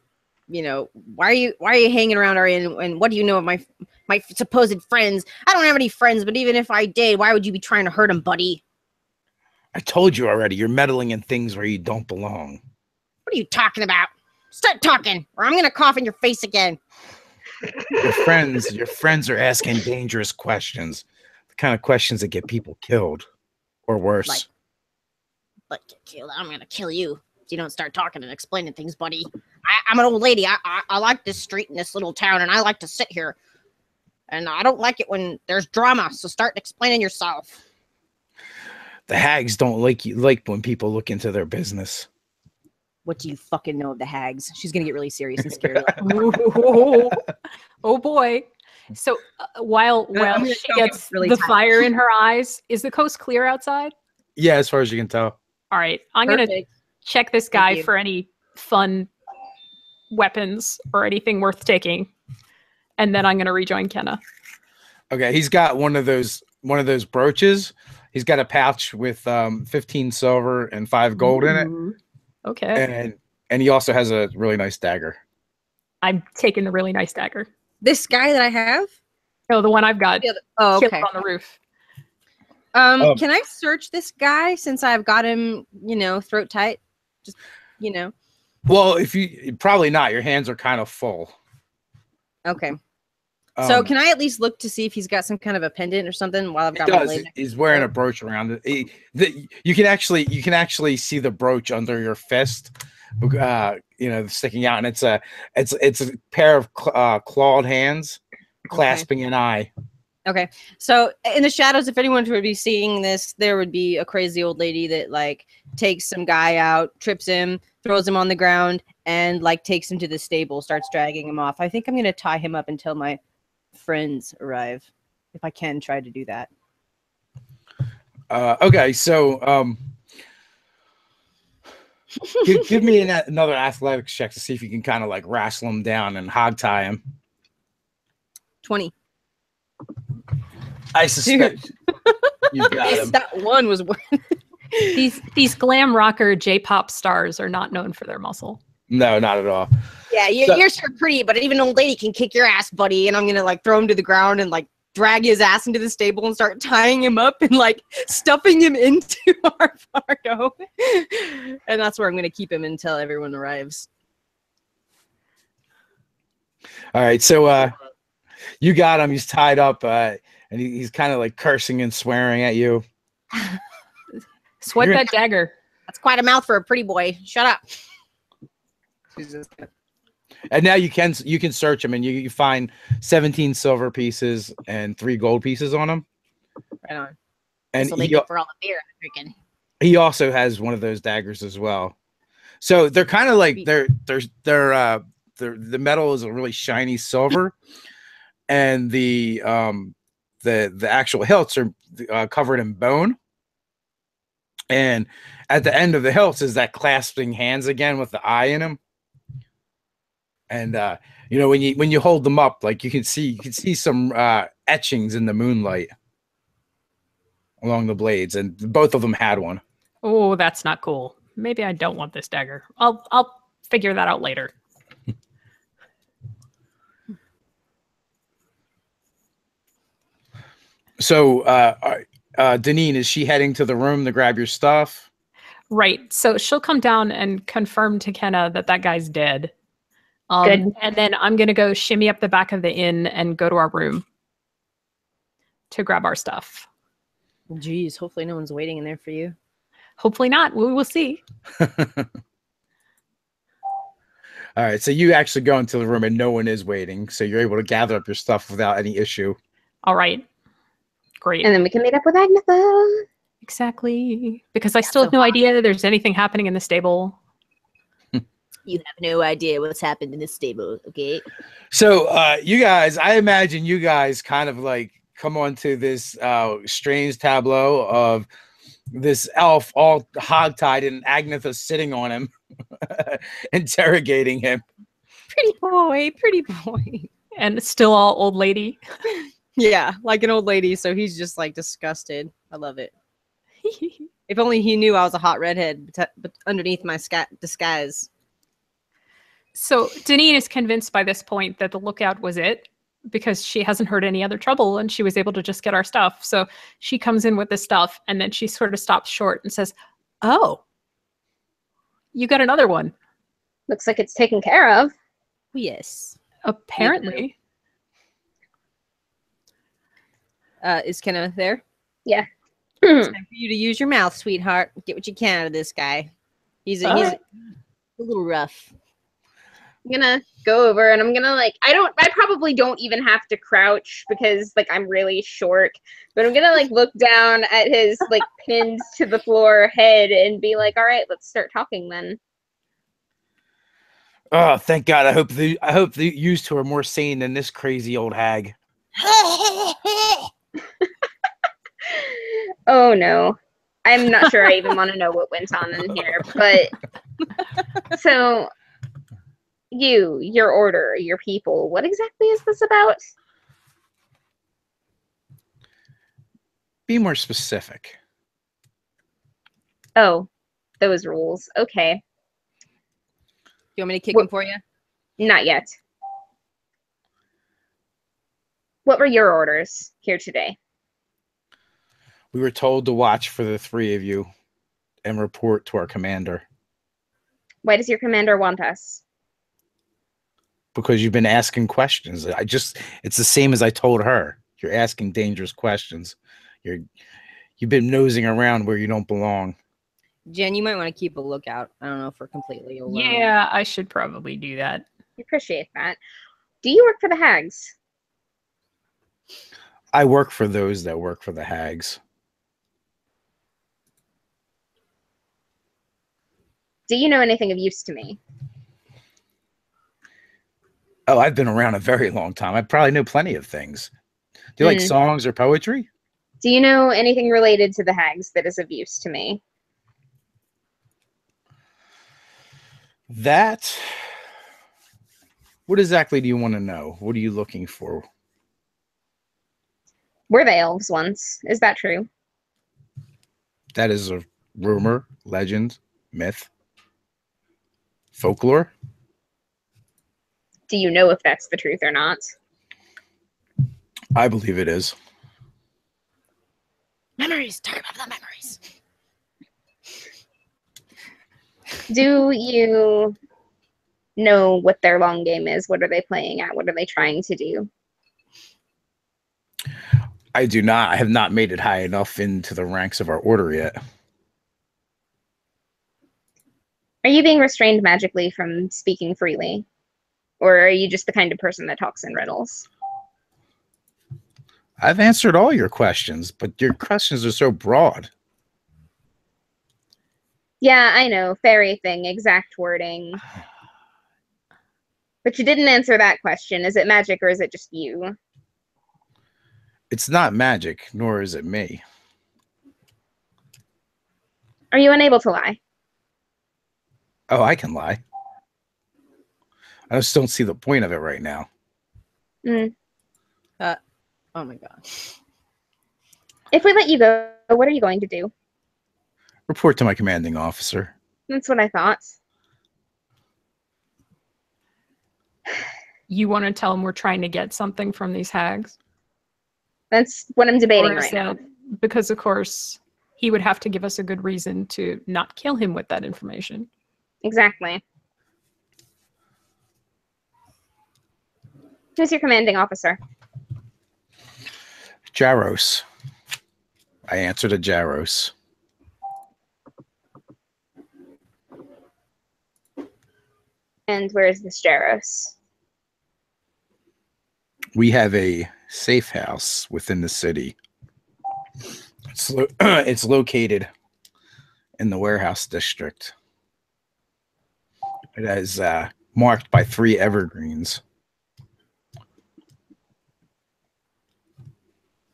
you know, why are you hanging around Arya, and what do you know of my supposed friends? I don't have any friends, but even if I did, why would you be trying to hurt them, buddy? I told you already, you're meddling in things where you don't belong. What are you talking about? Start talking, or I'm gonna cough in your face again. Your friends are asking dangerous questions. The kind of questions that get people killed. Or worse. But get killed. I'm gonna kill you if you don't start talking and explaining things, buddy. I'm an old lady. I like this street in this little town, and I like to sit here. And I don't like it when there's drama. So start explaining yourself. The hags don't like when people look into their business. What do you fucking know of the hags? She's gonna get really serious and scary. Oh boy. So while she gets really the fire in her eyes, is the coast clear outside? Yeah, as far as you can tell. All right. I'm going to check this guy for any fun weapons or anything worth taking. And then I'm going to rejoin Kenna. Okay, he's got one of those brooches. He's got a pouch with 15 silver and 5 gold in it. Okay. And he also has a really nice dagger. I'm taking the really nice dagger. This guy that I have? No, the one I've got. Oh, okay. On the roof. Can I search this guy since I've got him, you know, throat tight? Just, you know. Well, probably not. Your hands are kind of full. Okay. So can I at least look to see if he's got some kind of a pendant or something while I've got my blade? He's wearing a brooch around it. You can actually see the brooch under your fist, sticking out, and it's a pair of clawed hands clasping an eye. Okay, so in the shadows, if anyone would be seeing this, there would be a crazy old lady that like takes some guy out, trips him, throws him on the ground, and like takes him to the stable, starts dragging him off. I think I'm gonna tie him up until my friends arrive, if I can try to do that. Okay, so give me another athletics check to see if you can kind of like wrestle him down and hog tie him. 20. I suspect you got him. That one was worth. These glam rocker J-pop stars are not known for their muscle. No, not at all. Yeah, you're sure pretty, but even an old lady can kick your ass, buddy. And I'm gonna like throw him to the ground and like drag his ass into the stable and start tying him up and like stuffing him into our Fargo. And that's where I'm gonna keep him until everyone arrives. All right, so you got him. He's tied up, and he's kind of like cursing and swearing at you. Sweat that dagger. That's quite a mouth for a pretty boy. Shut up. And now you can search him, and you find 17 silver pieces and 3 gold pieces on him. Right on. And he, for all the beer I'm drinking. He also has one of those daggers as well. So they're kind of like the metal is a really shiny silver, and the actual hilts are covered in bone. And at the end of the hilts is that clasping hands again with the eye in them. And when you hold them up, like you can see some etchings in the moonlight along the blades, and both of them had one. Oh, that's not cool. Maybe I don't want this dagger. I'll figure that out later. So, Deneen, is she heading to the room to grab your stuff? Right. So she'll come down and confirm to Kenna that guy's dead. Good. And then I'm going to go shimmy up the back of the inn and go to our room to grab our stuff. Geez, hopefully no one's waiting in there for you. Hopefully not. We will see. All right. So you actually go into the room and no one is waiting. So you're able to gather up your stuff without any issue. All right. Great. And then we can meet up with Agnetha. Exactly. Because I still have no idea there's anything happening in the stable. You have no idea what's happened in this stable, okay? So, you guys, I imagine you guys kind of like come onto this strange tableau of this elf all hogtied and Agnetha sitting on him, interrogating him. Pretty boy, pretty boy. And still all old lady. Yeah, like an old lady. So he's just like disgusted. I love it. If only he knew I was a hot redhead, but underneath my disguise. So Deneen is convinced by this point that the lookout was it, because she hasn't heard any other trouble and she was able to just get our stuff. So she comes in with the stuff and then she sort of stops short and says, "Oh, you got another one." Looks like it's taken care of. Yes. Apparently. Is Kenneth there? Yeah. It's time for you to use your mouth, sweetheart. Get what you can out of this guy. He's a little rough. I'm gonna go over and I'm gonna I probably don't even have to crouch because like I'm really short, but I'm gonna like look down at his like pinned to the floor head and be like, all right, let's start talking then. Oh, thank God. I hope the used two are more sane than this crazy old hag. Oh no. I'm not sure I even want to know what went on in here, but so your order, your people, what exactly is this about? Be more specific. Oh, those rules. Okay. You want me to kick him for you? Not yet. What were your orders here today? We were told to watch for the three of you and report to our commander. Why does your commander want us? Because you've been asking questions. It's the same as I told her. You're asking dangerous questions. You've been nosing around where you don't belong. Jen, you might want to keep a lookout. I don't know if we're completely alone. Yeah, I should probably do that. I appreciate that. Do you work for the hags? I work for those that work for the hags. Do you know anything of use to me? Oh, I've been around a very long time. I probably know plenty of things. Do you like songs or poetry? Do you know anything related to the hags that is of use to me? What exactly do you want to know? What are you looking for? Were they elves once? Is that true? That is a rumor, legend, myth, folklore. Do you know if that's the truth or not? I believe it is. Memories. Talk about the memories. Do you know what their long game is? What are they playing at? What are they trying to do? I do not. I have not made it high enough into the ranks of our order yet. Are you being restrained magically from speaking freely? Or are you just the kind of person that talks in riddles? I've answered all your questions, but your questions are so broad. Yeah, I know. Fairy thing, exact wording. But you didn't answer that question. Is it magic or is it just you? It's not magic, nor is it me. Are you unable to lie? Oh, I can lie. I just don't see the point of it right now. Oh my god. If we let you go, what are you going to do? Report to my commanding officer. That's what I thought. You want to tell him we're trying to get something from these hags? That's what I'm debating Or is right now. that because, of course, he would have to give us a good reason to not kill him with that information. Exactly. Who's your commanding officer? Jaros. I answered to Jaros. And where is this Jaros? We have a safe house within the city. It's located in the warehouse district. It is marked by 3 evergreens.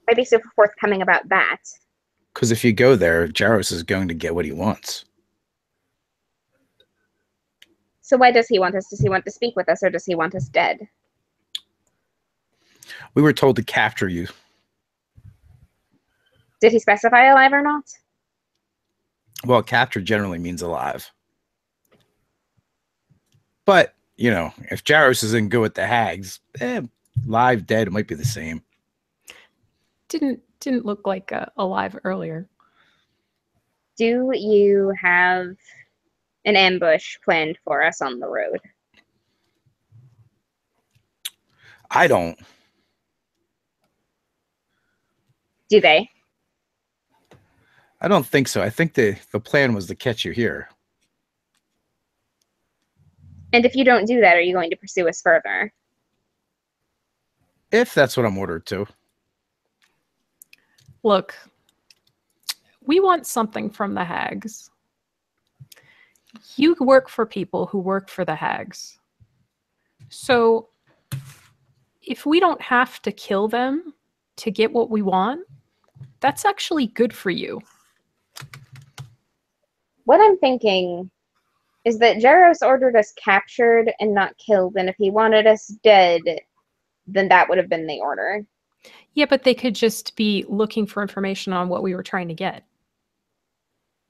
I'd be super forthcoming about that. Because if you go there, Jaros is going to get what he wants. So why does he want us? Does he want to speak with us, or does he want us dead? We were told to capture you. Did he specify alive or not? Well, capture generally means alive. But, you know, if Jaros isn't good with the hags, live, dead, it might be the same. Didn't look like alive earlier. Do you have an ambush planned for us on the road? I don't. Do they? I don't think so. I think the plan was to catch you here. And if you don't do that, are you going to pursue us further? If that's what I'm ordered to. Look, we want something from the hags. You work for people who work for the hags. So if we don't have to kill them to get what we want, that's actually good for you. What I'm thinking is that Jaros ordered us captured and not killed, and if he wanted us dead, then that would have been the order. Yeah, but they could just be looking for information on what we were trying to get.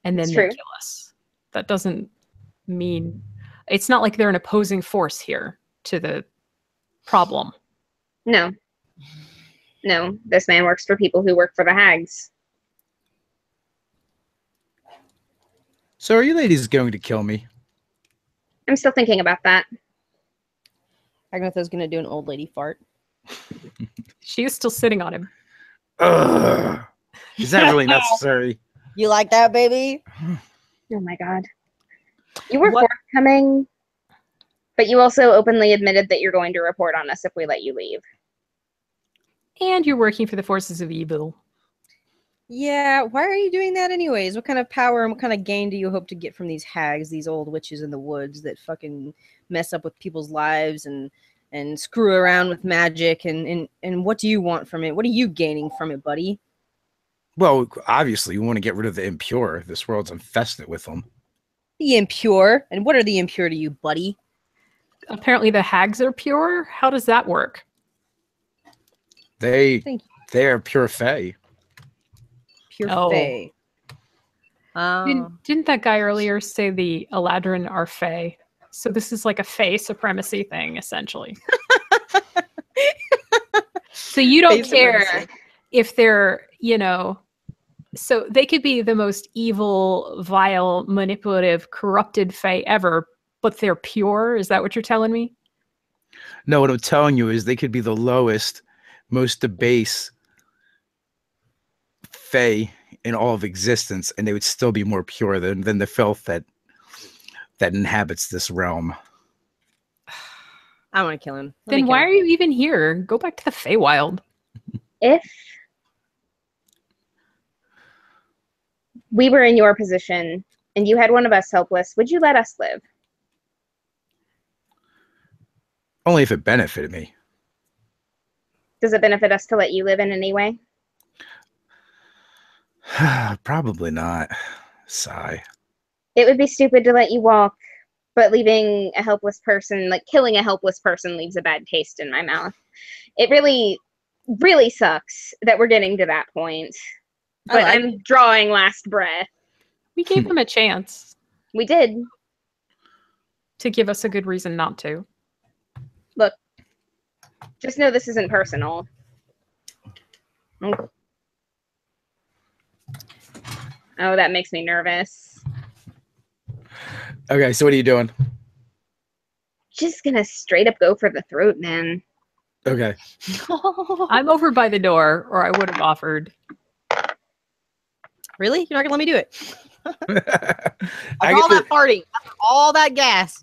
And then It's they true. kill us. That doesn't mean... It's not like they're an opposing force here to the problem. No. No, this man works for people who work for the hags. So are you ladies going to kill me? I'm still thinking about that. Agnetha's gonna do an old lady fart. She is still sitting on him. Ugh. Is that really necessary? You like that, baby? Oh my god. You were What- forthcoming, but you also openly admitted that you're going to report on us if we let you leave. And you're working for the forces of evil. Yeah, why are you doing that anyways? What kind of power and what kind of gain do you hope to get from these hags, these old witches in the woods that fucking mess up with people's lives and screw around with magic and what do you want from it? What are you gaining from it, buddy? Well, obviously, we want to get rid of the impure. This world's infested with them. The impure. And what are the impure to you, buddy? Apparently the hags are pure? How does that work? They Thank you. are pure fae. Pure Oh. fae. Didn't that guy earlier say the Eladrin are fae? So this is like a fae supremacy thing, essentially. So you don't Fae care supremacy. if they're, you know, so they could be the most evil, vile, manipulative, corrupted fae ever, but they're pure? Is that what you're telling me? No, what I'm telling you is they could be the lowest, most debased fae in all of existence, and they would still be more pure than the filth that inhabits this realm. I want to kill him. Then why are you even here? Go back to the Feywild. If we were in your position and you had one of us helpless, would you let us live? Only if it benefited me. Does it benefit us to let you live in any way? Probably not. Sigh. It would be stupid to let you walk, but leaving a helpless person, like killing a helpless person, leaves a bad taste in my mouth. It really, really sucks that we're getting to that point. But I'm drawing last breath. We gave them a chance We did. to give us a good reason not to. Look, just know this isn't personal. Oh, that makes me nervous. Okay, so what are you doing? Just gonna straight up go for the throat, man. Okay. I'm over by the door, or I would have offered. Really? You're not gonna let me do it? After all that farting, after all that gas.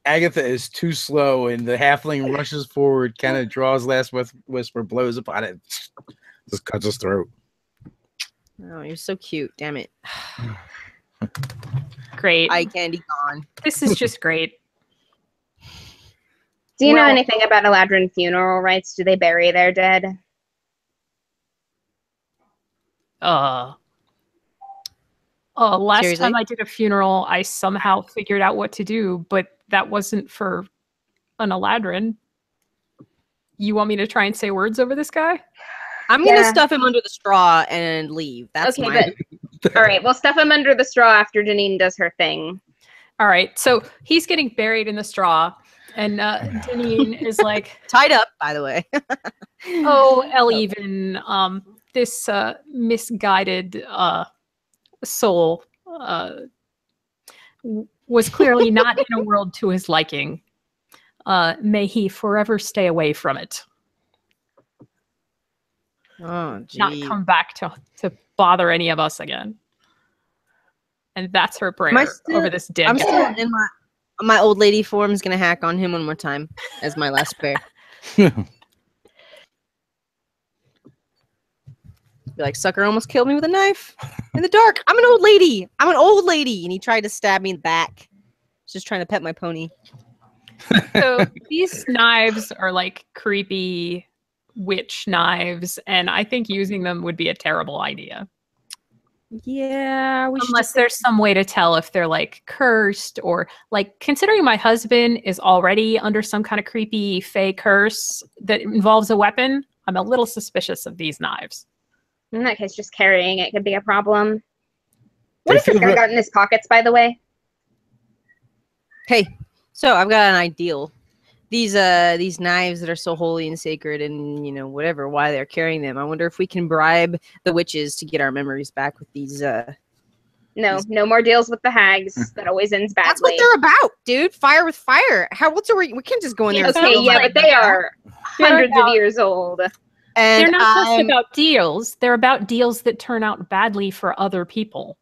Agatha is too slow, and the halfling rushes forward, kind of draws last whisper, blows upon it, just cuts his throat. Oh, you're so cute. Damn it. Great. Eye candy gone. This is just great. Do you know Well- anything about Eladrin funeral rites? Do they bury their dead? Last Seriously? time I did a funeral, I somehow figured out what to do, but that wasn't for an Eladrin. You want me to try and say words over this guy? I'm gonna Yeah. stuff him under the straw and leave. That's Okay, my. All right, we'll stuff him under the straw after Janine does her thing. All right, so he's getting buried in the straw, and Deneen is like, Tied up, by the way. "Oh, Eleven, this misguided soul was clearly not in a world to his liking. May he forever stay away from it, Oh, not gee. come back to bother any of us again." And that's her prayer still- over this dead I'm guy. still in my old lady form. Is gonna hack on him one more time as my last prayer. Be like, sucker almost killed me with a knife in the dark. I'm an old lady. I'm an old lady, and he tried to stab me in the back. Just trying to pet my pony. So these knives are like creepy witch knives, and I think using them would be a terrible idea. Yeah, we should. Unless there's some way to tell if they're like cursed or like, considering my husband is already under some kind of creepy fey curse that involves a weapon, I'm a little suspicious of these knives. In that case, just carrying it could be a problem. They What has this feel guy re- got in his pockets, by the way? Hey, so I've got an ideal. These knives that are so holy and sacred, and whatever why they're carrying them. I wonder if we can bribe the witches to get our memories back with these. No more deals with the hags. That always ends badly. That's what they're about, dude. Fire with fire. We can't just go in there. and Okay, steal yeah, them. but they are hundreds of about- years old. And They're not just I'm- about deals, they're about deals that turn out badly for other people.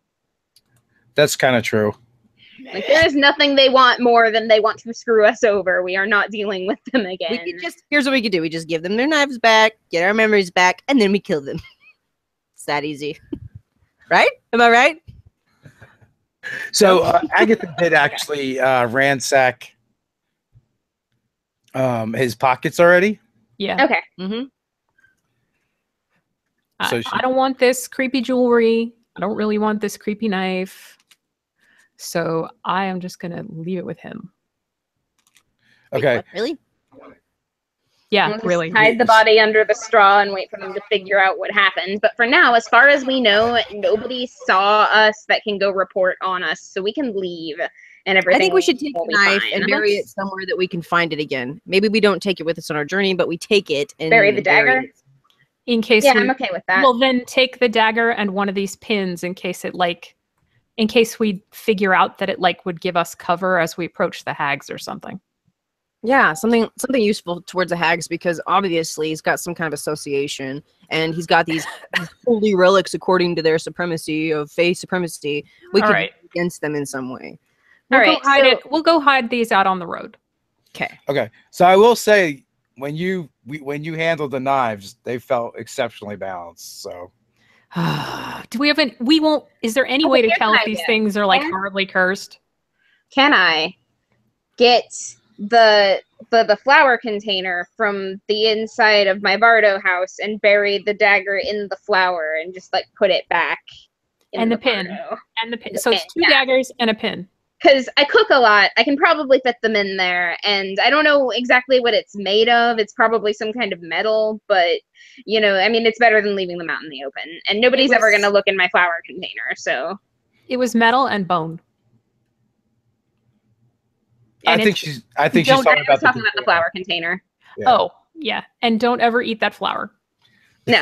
That's kind of true. Like, there is nothing they want more than they want to screw us over. We are not dealing with them again. We could here's what we could do. We just give them their knives back, get our memories back, and then we kill them. It's that easy. Right? Am I right? So Agatha did actually ransack his pockets already. Yeah. Okay. Mm-hmm. So she- I don't want this creepy jewelry. I don't really want this creepy knife. So I am just going to leave it with him. Okay. Really? Yeah, We'll just really. hide the body under the straw and wait for them to figure out what happened. But for now, as far as we know, nobody saw us that can go report on us, so we can leave and everything. I think we should take will the be knife fine. and bury it somewhere that we can find it again. Maybe we don't take it with us on our journey, but we take it and Bury the dagger? it. In case Yeah, we, I'm okay with that. well, then take the dagger and one of these pins in case in case we figure out that it would give us cover as we approach the hags or something. Yeah, something useful towards the hags, because obviously he's got some kind of association, and he's got these holy relics according to their supremacy of faith supremacy. We All could right. use against them in some way. We'll All go right, hide so- it. We'll go hide these out on the road. Okay. Okay. So I will say when you handled the knives, they felt exceptionally balanced. So Do we have we won't, is there any way to here's tell an if these idea. things are Yeah. horribly cursed? Can I get the flower container from the inside of my Bardo house and bury the dagger in the flower and just put it back in And the pin. Bardo? And the pin. The So it's pin, 2 yeah. daggers and a pin. Because I cook a lot, I can probably fit them in there, and I don't know exactly what it's made of. It's probably some kind of metal, but it's better than leaving them out in the open. And nobody's ever was- going to look in my flower container, so It was metal and bone. And I think it's- she's don't- talking I was about talking about the flower container. Yeah. Oh, yeah. And don't ever eat that flour. No,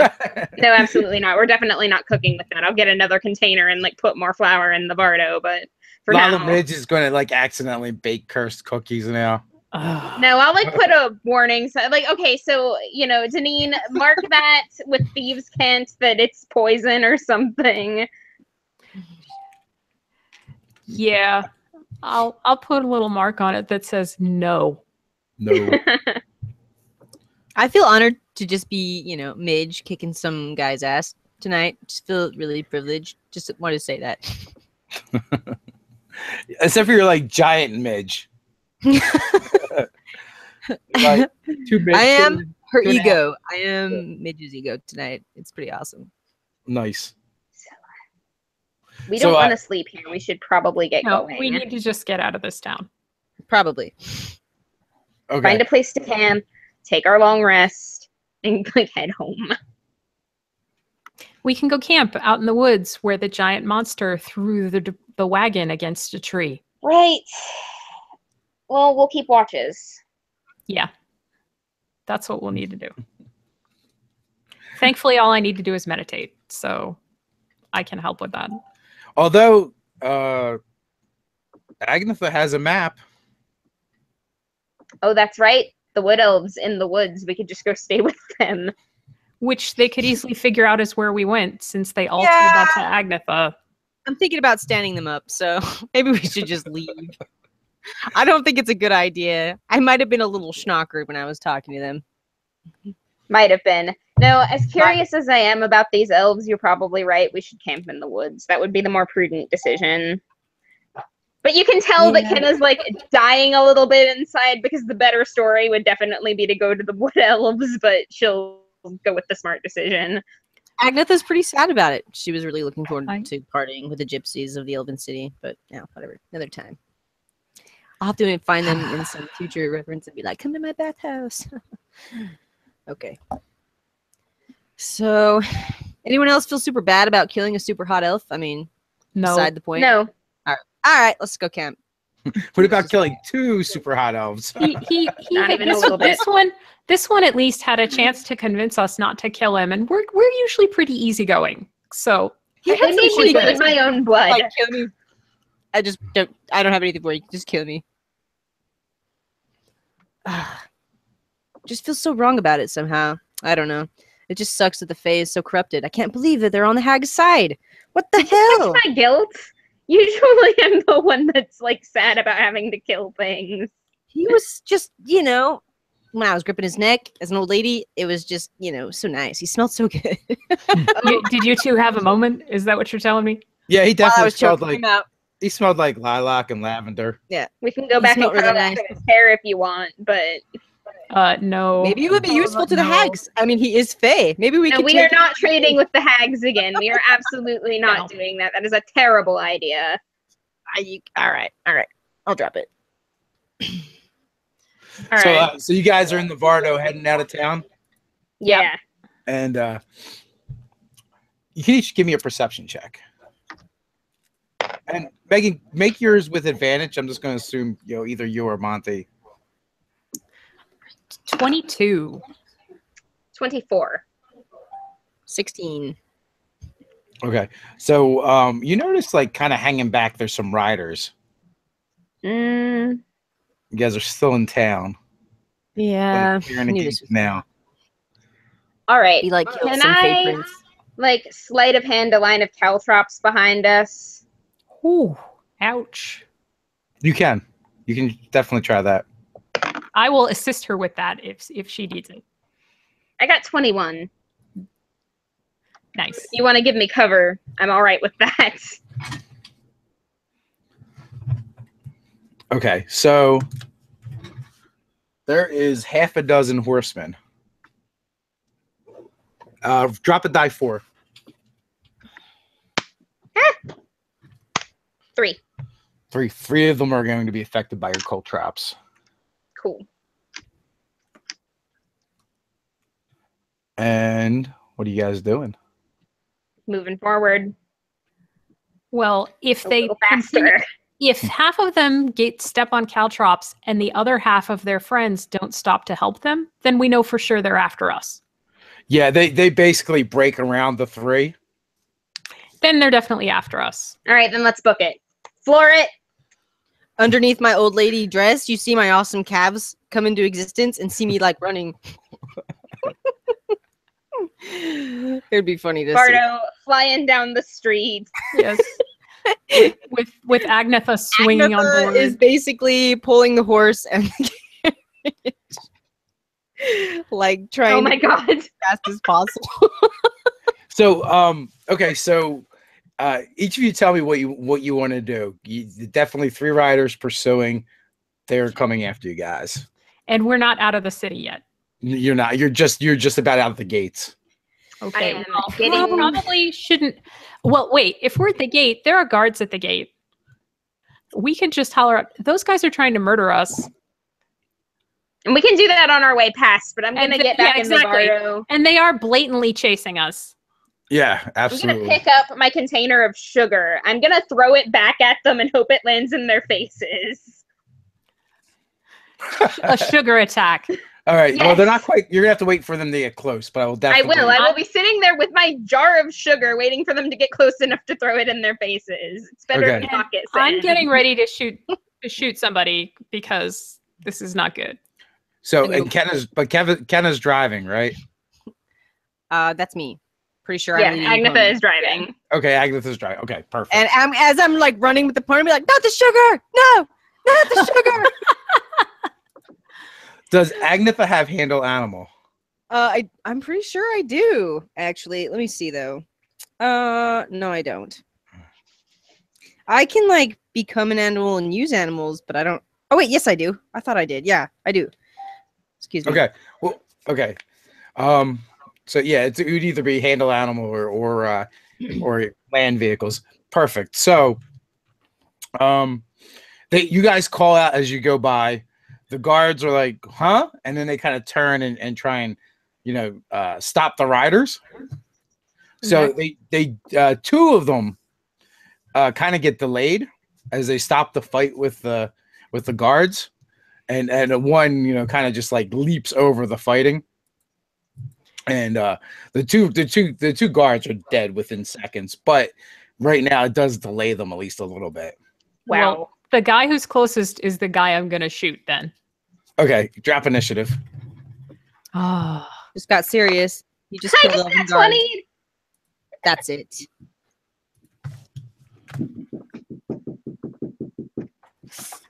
no, absolutely not. We're definitely not cooking with that. I'll get another container and put more flour in the Bardo, but for Lala now, Midge is going to accidentally bake cursed cookies now. no, I'll put a warning. So, okay, so Deneen, mark that with thieves' cant that it's poison or something. Yeah. I'll put a little mark on it that says no. No. I feel honored to just be, Midge kicking some guy's ass tonight. Just feel really privileged. Just wanted to say that. Except for your like giant midge. Like, two midge, I am her 2.5. ego. I am Midge's ego tonight. It's pretty awesome. Nice. We So, don't want to sleep here. We should probably get No, going. we need to just get out of this town. Probably. Okay. Find a place to camp, take our long rest, and like head home. We can go camp out in the woods where the giant monster threw the wagon against a tree. Right. Well, we'll keep watches. Yeah. That's what we'll need to do. Thankfully, all I need to do is meditate, so I can help with that. Although Agnetha has a map. Oh, that's right. The wood elves in the woods. We could just go stay with them. Which they could easily figure out is where we went, since they all told that to Agnetha. I'm thinking about standing them up, so maybe we should just leave. I don't think it's a good idea. I might have been a little schnocker when I was talking to them. Might have been. No, as curious as I am about these elves, you're probably right. We should camp in the woods. That would be the more prudent decision. But you can tell that Kenna's like dying a little bit inside, because the better story would definitely be to go to the wood elves, but she'll go with the smart decision. Agnetha's pretty sad about it. She was really looking forward to partying with the gypsies of the Elven City, but yeah, whatever. Another time. I'll have to find them in some future reference and be like, come to my bathhouse. Okay. So, anyone else feel super bad about killing a super hot elf? I mean, No. beside the point. No. All right, let's go camp. What about killing 2 super hot elves? He Not even a little bit. This one at least had a chance to convince us not to kill him, and we're usually pretty easygoing. So He I had some need shitty to guys. use my own blood. Like, kill me. I don't have anything for you. Just kill me. Just feel so wrong about it somehow. I don't know. It just sucks that the Fae is so corrupted. I can't believe that they're on the Hag's side. What the hell? That's my guilt. Usually I'm the one that's like sad about having to kill things. He was just, when I was gripping his neck as an old lady, it was just, so nice. He smelled so good. Did you two have a moment? Is that what you're telling me? Yeah, he While I definitely was smelled choking like him out. he smelled like lilac and lavender. We can go He back and smelled really cut nice. his hair if you want, but No. Maybe it would be useful to the No. Hags. I mean, he is Fae. Maybe we no, could we take are not trading with the hags again. We are absolutely not doing that. That is a terrible idea. All right. I'll drop it. All right. So you guys are in the Vardo heading out of town, Yeah. and you can each give me a perception check. And Megan, make yours with advantage. I'm just going to assume either you or Monty. 22. 24. 16. Okay, so you notice like kind of hanging back. There's some riders. Mm, You guys are still in town. Yeah. You're in a gate now. all right. He like killed Can some Fae I prince. like sleight of hand a line of caltrops behind us? Ooh, ouch. You can definitely try that. I will assist her with that if she needs it. I got 21. Nice. If you want to give me cover, I'm all right with that. Okay, so there is half a dozen horsemen. Drop a die 4. 3. 3 of them are going to be affected by your cold traps. Cool. And what are you guys doing? Moving forward Well, if a they little continue, faster. if half of them step on caltrops and the other half of their friends don't stop to help them, then we know for sure they're after us. Yeah, they basically break around the 3. Then they're definitely after us. All right, then let's book it. Floor it. Underneath my old lady dress, you see my awesome calves come into existence and see me like running. It'd be funny to see. Bardo flying down the street. Yes. with Agnetha swinging Agnetha on board. is basically pulling the horse and like trying Oh my to go god. as fast as possible. So okay, so Each of you tell me what you want to do. Definitely 3 riders pursuing. They're coming after you guys. And we're not out of the city yet. You're not. You're just about out the gates. Okay. I am Well, getting- we probably shouldn't. Well, wait. If we're at the gate, there are guards at the gate. We can just holler up. Those guys are trying to murder us. And we can do that on our way past, but I'm going to get back in the bardo. And they are blatantly chasing us. Yeah, I'm absolutely. going to pick up my container of sugar. I'm going to throw it back at them and hope it lands in their faces. A sugar attack. All right. Well, Yes. they're not quite. You're gonna have to wait for them to get close, but I will I definitely. will. I will be sitting there with my jar of sugar waiting for them to get close enough to throw it in their faces. It's better Okay. in pockets. I'm getting ready to shoot somebody because this is not good. So and Kenna's driving, right? That's me. Pretty sure. Yeah, I'm leading the Agnetha pony. is driving. Okay, Agnetha's driving. Okay, perfect. And as I'm like running with the pony, I'm like, not the sugar! No! Not the sugar! Does Agnetha have handle animal? I'm pretty sure I do, actually. Let me see though. No, I don't. I can like become an animal and use animals, but I don't. Oh wait, yes I do. I thought I did. Yeah, I do. Excuse me. Okay. Well, okay. So yeah, it would either be handle animal or land vehicles. Perfect. So, you guys call out as you go by. The guards are like, huh? And then they kind of turn and try and, stop the riders. So they 2 of them kind of get delayed as they stop the fight with the guards, and one kind of just like leaps over the fighting, and the two guards are dead within seconds. But right now it does delay them at least a little bit. Wow. Well, the guy who's closest is the guy I'm going to shoot then. Okay, drop initiative. Oh. Just got serious. You just I killed just 11 got guards. 20. That's it.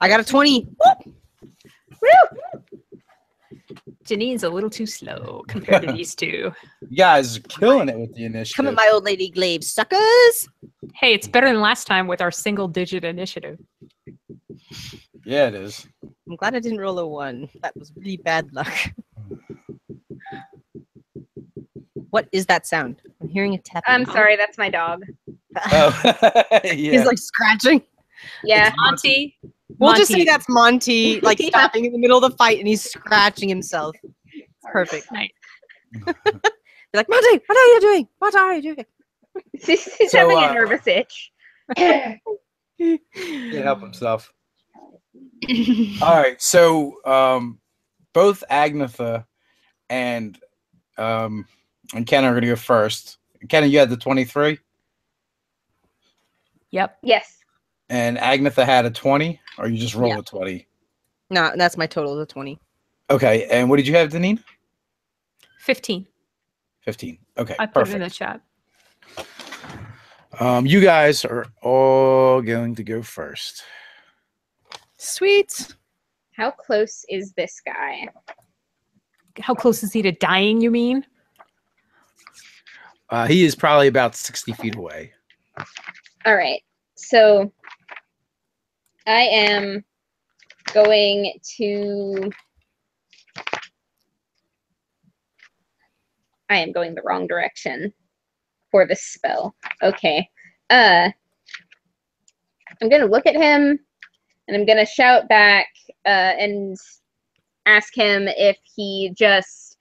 I got a 20. Janine's a little too slow compared to these two. You guys are killing it with the initiative. Come at my old lady glaive, suckers. Hey, it's better than last time with our single-digit initiative. Yeah, it is. I'm glad I didn't roll a 1. That was really bad luck. What is that sound? I'm hearing a tapping. I'm sorry, that's my dog. Oh, yeah. He's like scratching. Yeah. Monty. We'll just say Monty. that's Monty, like Yeah. stopping in the middle of the fight and he's scratching himself. It's perfect. Nice. Be like, Monty, what are you doing? What are you doing? He's So, having a nervous itch. Can't help himself. All right, so both Agnetha and Kenna are going to go first. Kenna, you had the 23, Yep. Yes. and Agnetha had a 20, or you just roll Yeah. a 20. No, that's my total, the 20. Okay, and what did you have, Deneen? 15. 15. Okay, I put perfect. it in the chat. You guys are all going to go first. Sweet. How close is this guy? How close is he to dying, you mean? He is probably about 60 feet away. All right. So I am going to. I am going the wrong direction for this spell. Okay. I'm going to look at him and I'm going to shout back and ask him if he just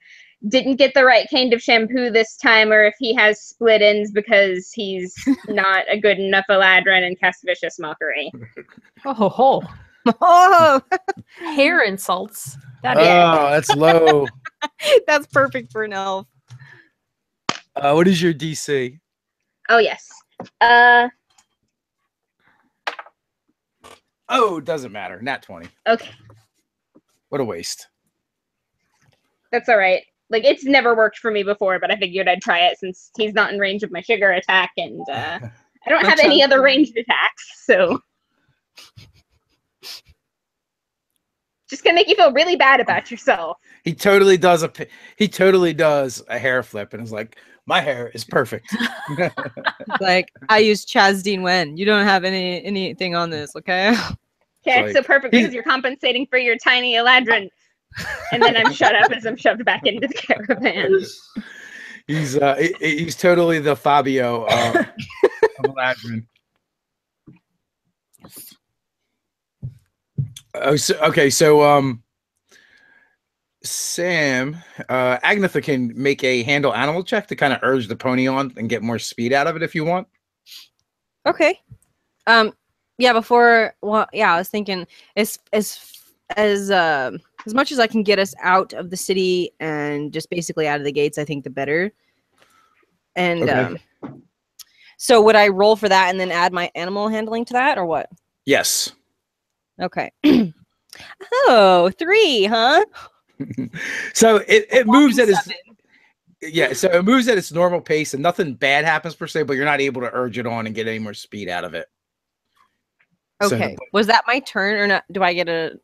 didn't get the right kind of shampoo this time or if he has split ends because he's not a good enough Eladrin and cast Vicious Mockery. Oh, ho, ho. Oh, Hair insults. That Oh, that's low. that's perfect for an elf. What is your DC? Oh, yes. Oh, it doesn't matter. Nat 20. Okay. What a waste. That's all right. Like, it's never worked for me before, but I figured I'd try it since he's not in range of my sugar attack, and I don't have any other ranged attacks, so. Just gonna make you feel really bad about yourself. He totally does a hair flip and is like, My hair is perfect. Like, I use Chaz Dean Wen. You don't have anything on this, okay? Yeah, it's so Like, perfect because you're compensating for your tiny Eladrin. And then I'm shut up as I'm shoved back into the caravan. He's totally the Fabio of Eladrin. Oh, so Sam, Agnetha can make a handle animal check to kind of urge the pony on and get more speed out of it if you want. Okay. Yeah, I was thinking as much as I can get us out of the city and just basically out of the gates, I think the better. And Okay. so would I roll for that and then add my animal handling to that, or what? Yes. Okay. Oh, 3, huh? So it moves at so it moves at its normal pace and nothing bad happens per se, but you're not able to urge it on and get any more speed out of it. Okay. Was that my turn or not? Do I get a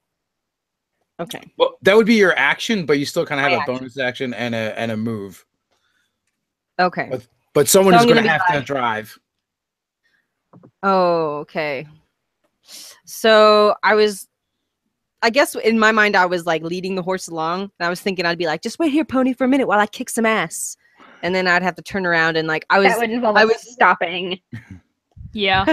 Okay. Well, that would be your action, but you still kind of have My a bonus action and a move. Okay. But someone So is I'm going gonna to be have to drive. Oh, okay. So I guess in my mind, I was like leading the horse along, and I was thinking I'd be like, just wait here, pony, for a minute while I kick some ass. And then I'd have to turn around and like, That would involve us stopping. Yeah.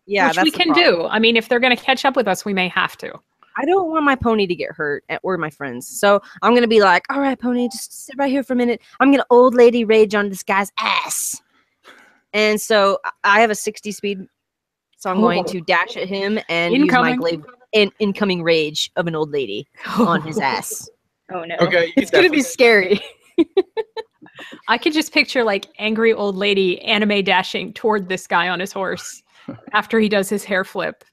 yeah, Which that's we the can problem. do. I mean, if they're going to catch up with us, we may have to. I don't want my pony to get hurt or my friends. So I'm going to be like, all right, pony, just sit right here for a minute. I'm going to old lady rage on this guy's ass. And so I have a 60 speed. So I'm going to dash at him and use my glaive incoming rage of an old lady on his ass. Oh no. Okay. It's going to be scary. I could just picture like angry old lady anime dashing toward this guy on his horse after he does his hair flip.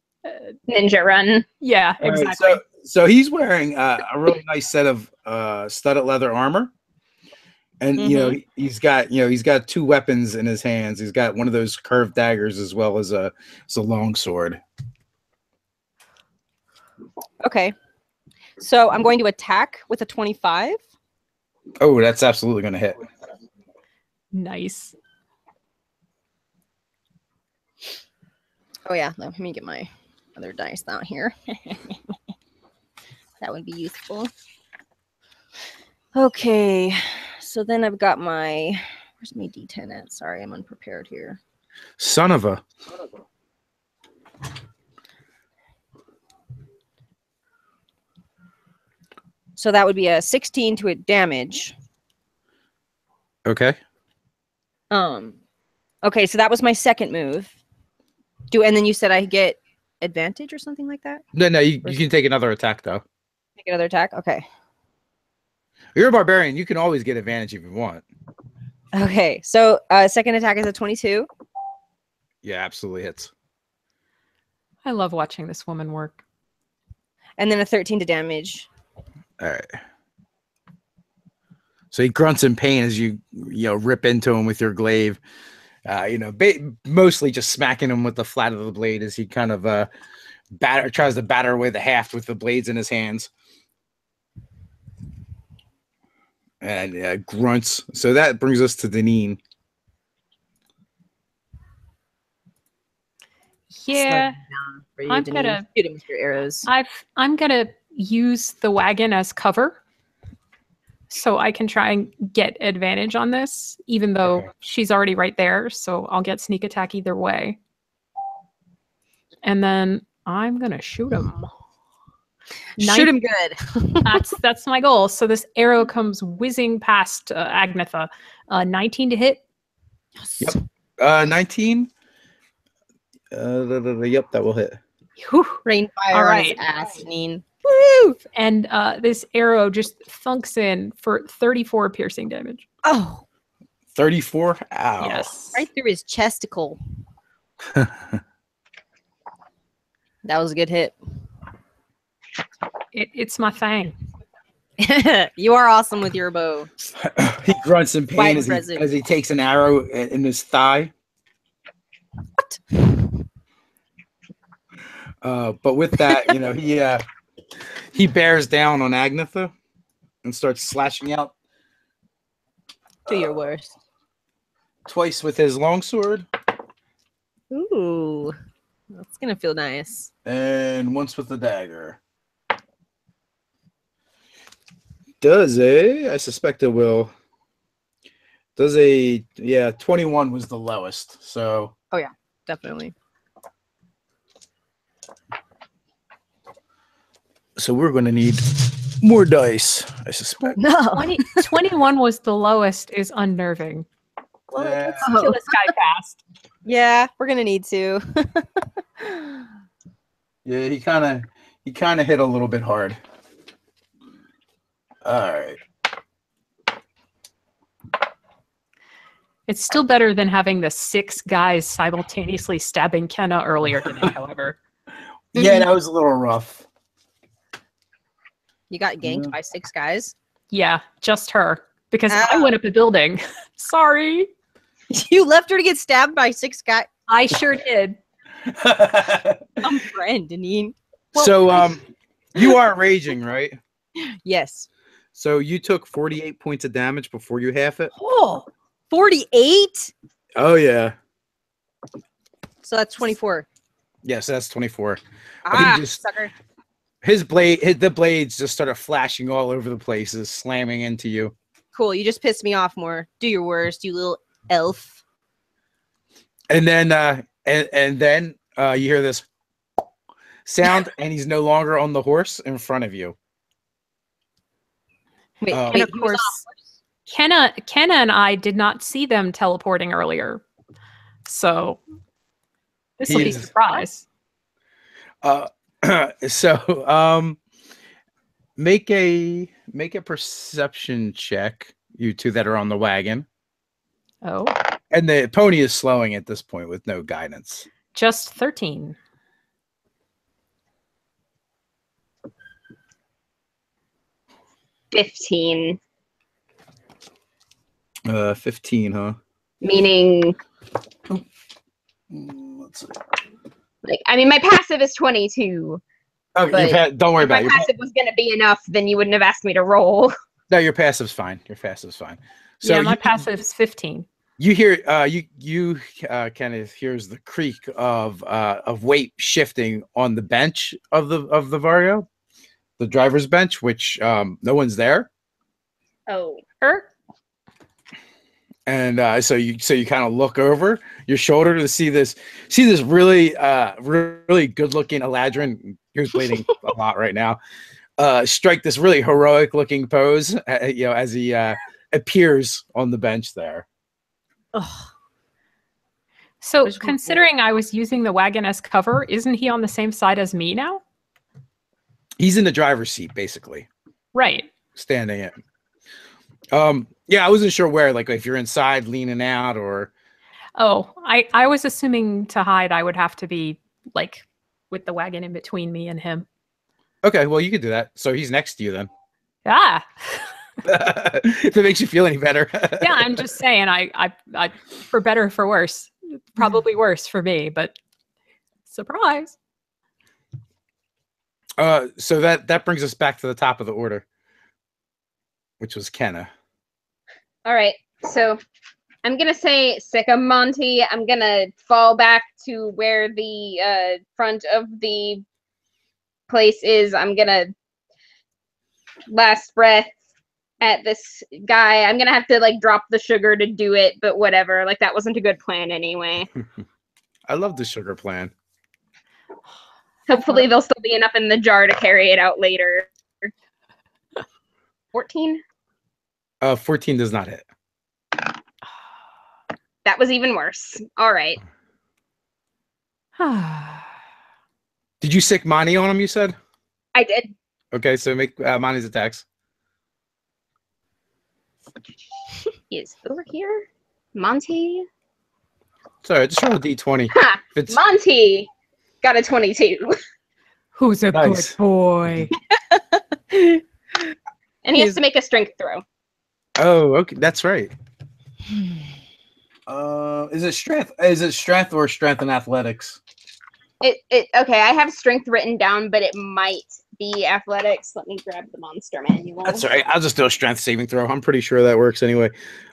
Ninja run. Yeah, All right, exactly. so he's wearing a really nice set of studded leather armor. And he's got 2 weapons in his hands. He's got one of those curved daggers as well as a long sword. Okay. So I'm going to attack with a 25. Oh, that's absolutely going to hit. Nice. Oh yeah, let me get my other dice down here. That would be useful. Okay. So then I've got where's my D10 at? Sorry, I'm unprepared here. Son of a. So that would be a 16 to a damage. Okay. Okay, so that was my second move. And then you said I get advantage or something like that? No, you can take another attack though. Take another attack? Okay. You're a barbarian. You can always get advantage if you want. Okay, so second attack is a 22. Yeah, absolutely hits. I love watching this woman work. And then a 13 to damage. All right. So he grunts in pain as you rip into him with your glaive. Mostly just smacking him with the flat of the blade as he kind of tries to batter away the haft with the blades in his hands. And grunts. So that brings us to Deneen. Yeah, I'm Deneen. gonna shoot him with your arrows. I'm gonna use the wagon as cover, so I can try and get advantage on this, even though she's already right there. So I'll get sneak attack either way, and then I'm gonna shoot him. Shoot him good. That's my goal. So this arrow comes whizzing past Agnetha. 19 to hit. Yep. 19. Yep, that will hit. Whew. Rain fire All on right. his ass, Deneen. Woo! And this arrow just thunks in for 34 piercing damage. Oh, 34. Ow. Yes. right through his chesticle. That was a good hit. It's my thing. You are awesome with your bow. He grunts in pain Quite as impressive. he takes an arrow in his thigh. What? But with that, he bears down on Agnetha and starts slashing out. Do your worst. twice with his longsword, Ooh, that's gonna feel nice. and once with the dagger. I suspect it will. Yeah, 21 was the lowest. So Definitely. So we're going to need more dice, I suspect. No. 21 was the lowest is unnerving. Well, Yeah. let's kill this guy fast. Yeah, we're gonna need to. Yeah, he kind of hit a little bit hard. All right. It's still better than having the 6 guys simultaneously stabbing Kenna earlier today, however. Yeah, that was a little rough. You got ganked by 6 guys. Yeah, just her. Because I Ow. went up a building. Sorry. You left her to get stabbed by 6 guys. I sure did. I'm friend, Deneen. So you are raging, right? Yes. So you took 48 points of damage before you half it? Oh, 48? Oh, yeah. So that's 24. Yes, that's 24. Sucker. The blades just started flashing all over the places, slamming into you. Cool. You just pissed me off more. Do your worst, you little elf. And then you hear this sound, and he's no longer on the horse in front of you. Wait, And of he was course, Kenna and I did not see them teleporting earlier. So this will be a He's- surprise. So make a perception check, you two that are on the wagon. Oh, And the pony is slowing at this point with no guidance. just 13. $15, 15, huh? meaning Let's see. like I mean my passive is 22. Oh, But don't worry If my about it. passive was going to be enough, then you wouldn't have asked me to roll. No, your passive's fine. Your passive's fine. So Yeah, my you, passive is 15. you hear you kind of hears the creak of weight shifting on the bench of the Vario, the driver's bench, which no one's there. Oh. And so you kind of look over your shoulder to see this really really good looking Eladrin, who's bleeding a lot right now, strike this really heroic looking pose, as he appears on the bench there. Ugh. So Which one- considering I was using the wagon as cover, isn't he on the same side as me now? He's in the driver's seat, basically, Right. standing in. Yeah, I wasn't sure where, like if you're inside leaning out or. Oh, I was assuming to hide I would have to be like with the wagon in between me and him. Okay, well you could do that. So he's next to you then. Ah. If it makes you feel any better. Yeah, I'm just saying I for better or for worse. Probably worse for me, but surprise. So that brings us back to the top of the order, which was Kenna. All right. So I'm going to say Monty. I'm going to fall back to where the front of the place is. I'm going to last breath at this guy. I'm going to have to like drop the sugar to do it, but whatever. Like that wasn't a good plan anyway. I love the sugar plan. Hopefully there'll still be enough in the jar to carry it out later. 14? 14 does not hit. That was even worse. All right. Did you sick Monty on him, you said? I did. Okay, so make Monty's attacks. He is over here. Monty. Sorry, just roll a d20. Ha! If it's Monty got a 22. Who's a Nice. good boy? And he has to make a strength throw. Oh, okay, that's right. Is it strength? Is it strength or strength and athletics? Okay, I have strength written down, but it might be athletics. Let me grab the monster manual. That's all right. I'll just do a strength saving throw. I'm pretty sure that works anyway.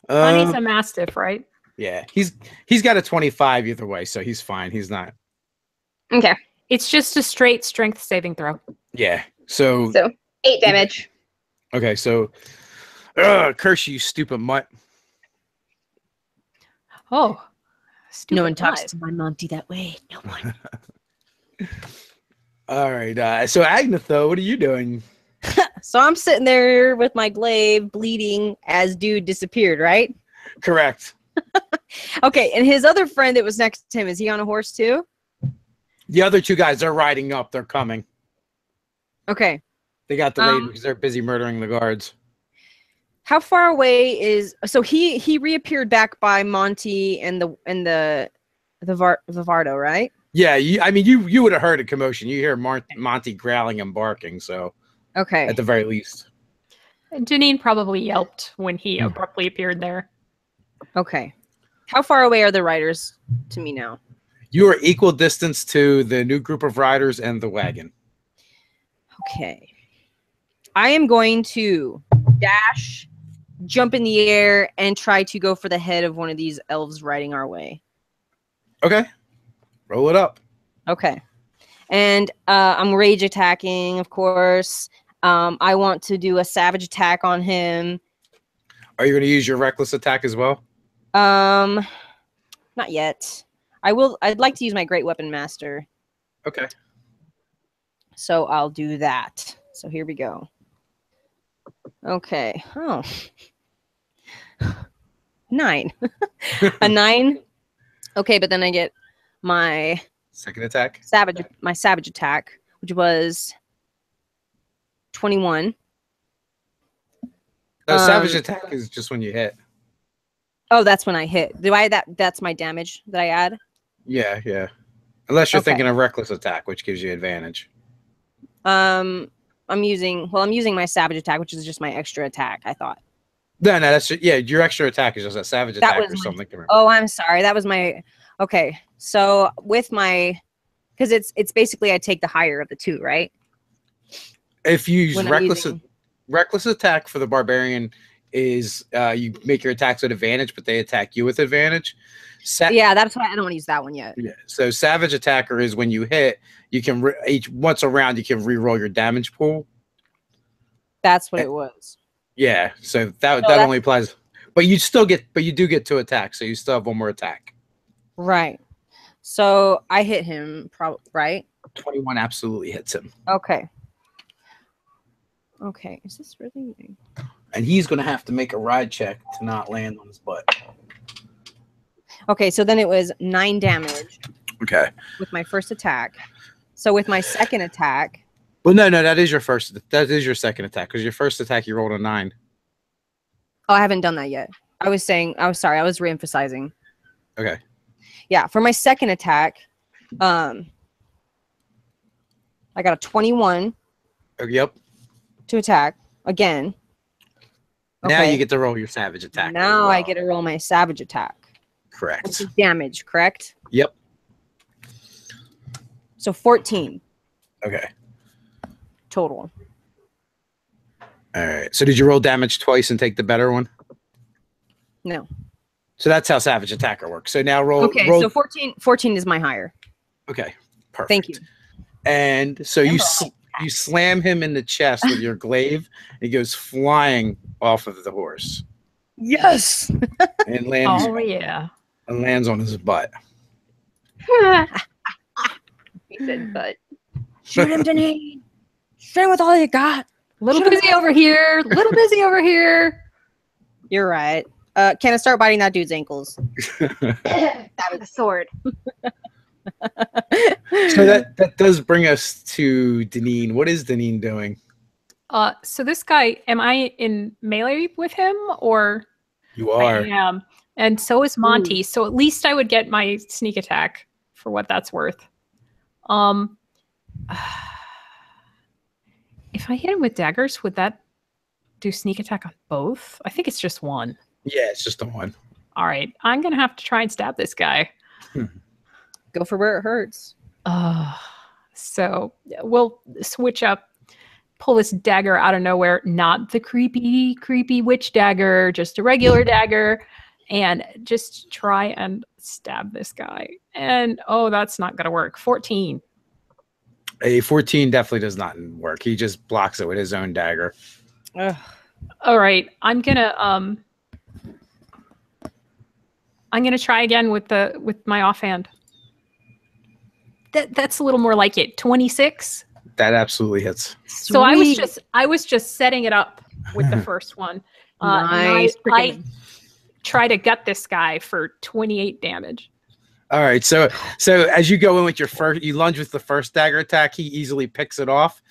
Bonnie's a mastiff, right? Yeah, he's got a 25 either way, so he's fine. He's not. Okay. It's just a straight strength saving throw. Yeah. So 8 damage. okay. So, curse you, stupid mutt. Oh, No one stupid talks five. to my Monty that way. No one. All right. So Agnetha, what are you doing? So I'm sitting there with my glaive bleeding as dude disappeared, right? Correct. Okay, and his other friend that was next to him, is he on a horse too? The other two guys are riding up. They're coming. Okay. They got delayed because they're busy murdering the guards. How far away is so he reappeared back by Monty and the Vardo, right? Yeah, you would have heard a commotion. You hear Monty growling and barking. So Okay. at the very least, Janine probably yelped when he abruptly appeared there. Okay. How far away are the riders to me now? you are equal distance to the new group of riders and the wagon. Okay. I am going to dash, jump in the air, and try to go for the head of one of these elves riding our way. Okay, roll it up. Okay. And I'm rage attacking, of course. I want to do a savage attack on him. Are you going to use your reckless attack as well? Not yet. I'd like to use my great weapon master. Okay. So I'll do that. So here we go. Okay. Oh. 9. A 9. Okay, but then I get my Second attack. savage attack, which was 21. Savage attack is just when you hit. Oh, that's when I hit. That's my damage that I add? Yeah. Unless you're Okay. thinking of reckless attack, which gives you advantage. I'm using my savage attack, which is just my extra attack, I thought. No, that's your extra attack is just a savage That attack was or my- something. Oh, I'm sorry. That was my okay. So with my because it's basically I take the higher of the two, right? If you use When I'm reckless attack for the barbarian is you make your attacks with advantage, but they attack you with advantage. Yeah, that's why I don't want to use that one yet. Yeah. So savage attacker is when you hit, you can once a round you can re-roll your damage pool. That's what it was. Yeah. So that that's- only applies, but you do get 2 attacks, so you still have 1 more attack. Right. So I hit him, right? 21 absolutely hits him, Okay. Okay. Is this really? and he's going to have to make a ride check to not land on his butt. Okay. So then it was 9 damage Okay. with my first attack. So with my second attack. Well, no, that is your first. That is your second attack because your first attack you rolled a 9. Oh, I haven't done that yet. I was sorry. I was reemphasizing. Okay. Yeah. For my second attack, I got a 21 Yep. to attack again. Now Okay. you get to roll your savage attack. Now I get to roll my savage attack. Which Correct. is damage, correct? Yep. So 14 Okay. total. All right. So did you roll damage twice and take the better one? No. So that's how savage attacker works. So now roll. Okay, roll, so 14 is my higher. Okay. Perfect. Thank you. And so you slam him in the chest with your glaive, and he goes flying off of the horse Yes. and lands Oh yeah. on his butt. He said, but Shoot him, Denise. Shoot him with all you got. Little busy over here. Little busy over here. You're right. Can I start biting that dude's ankles? that was a sword. So that does bring us to Deneen. What is Deneen doing? So this guy, am I in melee with him or? You are. I am. And so is Monty. So at least I would get my sneak attack for what that's worth. If I hit him with daggers, would that do sneak attack on both? I think it's just one. Yeah, it's just the one. All right. I'm going to have to try and stab this guy. Go for where it hurts. So we'll switch up, pull this dagger out of nowhere. Not the creepy witch dagger, just a regular dagger. and just try and stab this guy. And oh, that's not going to work. 14. A 14 definitely does not work. He just blocks it with his own dagger. Ugh. All right, I'm gonna try again with my offhand. That's a little more like it. 26. That absolutely hits. So I was just setting it up with the first one. Nice. And I try to gut this guy for 28 damage. All right, so as you go in with you lunge with the first dagger attack, he easily picks it off,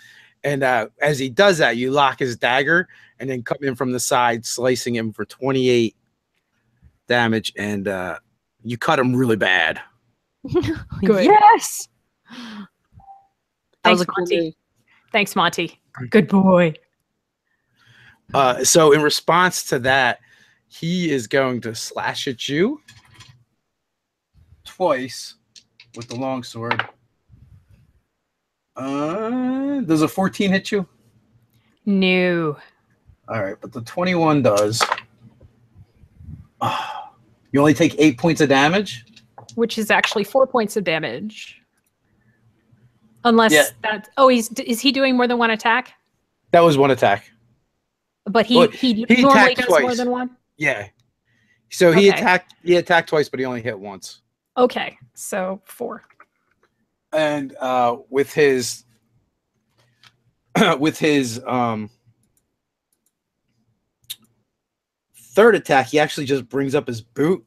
and as he does that, you lock his dagger and then come in from the side, slicing him for 28 damage, and you cut him really bad. Good. Yes. Thanks, Monty. Thanks, Monty. Good boy. So in response to that, he is going to slash at you twice with the longsword. Does a 14 hit you? No. All right, but the 21 does. You only take 8 points of damage, which is actually 4 points of damage. Unless that. Oh, is he doing more than one attack? That was one attack. But he normally does twice. more than one. Yeah. So he attacked twice, but he only hit once. Okay, so 4. And with his third attack, he actually just brings up his boot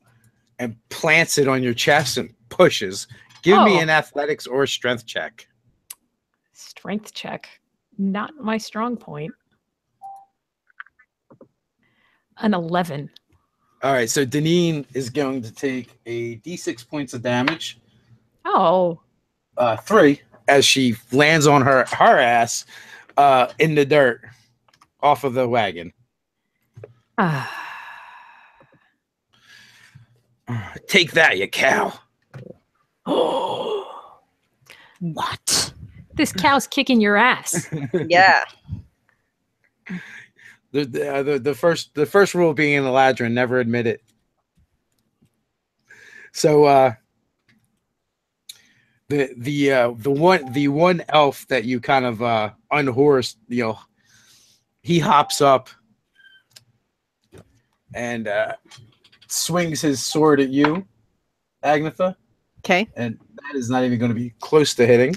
and plants it on your chest and pushes. Give me an athletics or strength check. Strength check. Not my strong point. An 11. All right, so Deneen is going to take a d6 points of damage. Oh. 3 as she lands on her ass in the dirt off of the wagon. Take that, you cow. What? This cow's kicking your ass. Yeah. The first rule of being an Eladrin, never admit it. So the one elf that you kind of unhorsed, he hops up and swings his sword at you, Agnetha. Okay. And that is not even going to be close to hitting.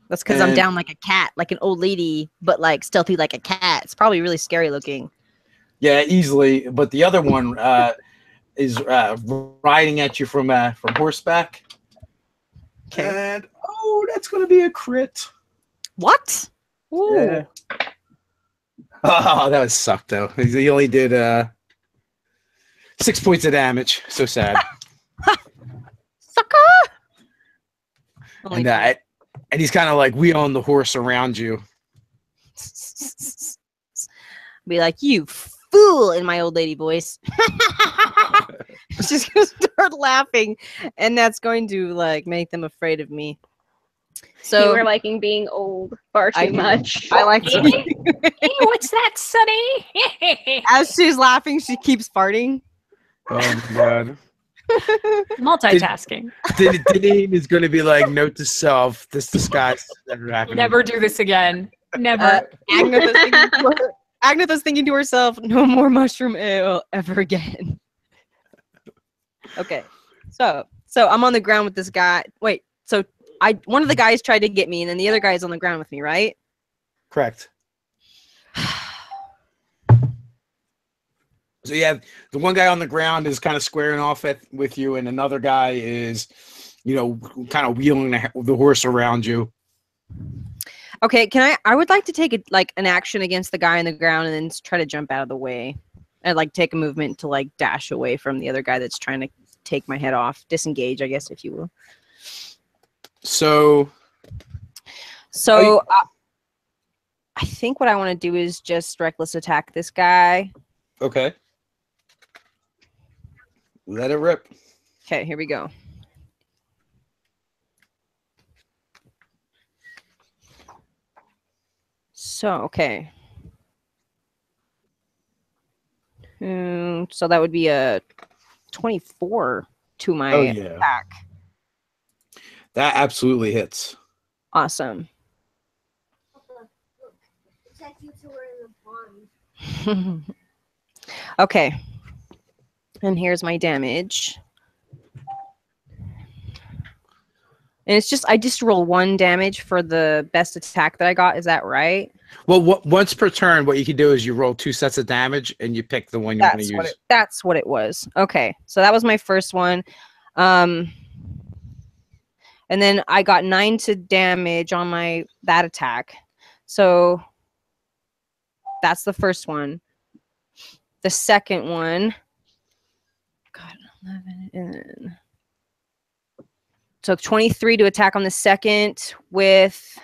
That's because I'm down like a cat, like an old lady, but like stealthy like a cat. It's probably really scary looking. Yeah, easily. But the other one is riding at you from horseback. Okay. And that's going to be a crit. What? Ooh. Yeah. Oh, that would suck though. He only did 6 points of damage. So sad. Sucker. And he's kind of like wheeling the horse around you. Be like, you fool, in my old lady voice. She's gonna start laughing, and that's going to like make them afraid of me. So you were liking being old far too much. I like to Hey, what's that, Sonny? As she's laughing, she keeps farting. Oh my god. Multitasking. Deneen is going to be like, note to self, this disguise is never happening. Never do this again. Never. Agnetha's thinking to herself, no more mushroom ale ever again. Okay. So I'm on the ground with this guy. Wait, so one of the guys tried to get me, and then the other guy is on the ground with me, right? Correct. So you have the one guy on the ground is kind of squaring off with you, and another guy is, kind of wheeling the horse around you. Okay, I would like to take an action against the guy on the ground and then try to jump out of the way. And like take a movement to like dash away from the other guy that's trying to take my head off. Disengage, I guess, if you will. So I think what I want to do is just reckless attack this guy. Okay. Let it rip. Okay, here we go. So, okay. So that would be a 24 to my attack. That absolutely hits. Awesome. Okay. And here's my damage. And it's just, I just roll 1 damage for the best attack that I got. Is that right? Well, once per turn, what you can do is you roll 2 sets of damage and you pick the one you want to use. That's what it was. Okay. So that was my first one. And then I got 9 to damage on that attack. So that's the first one. The second one, God, 11, and then, so 23 to attack on the second with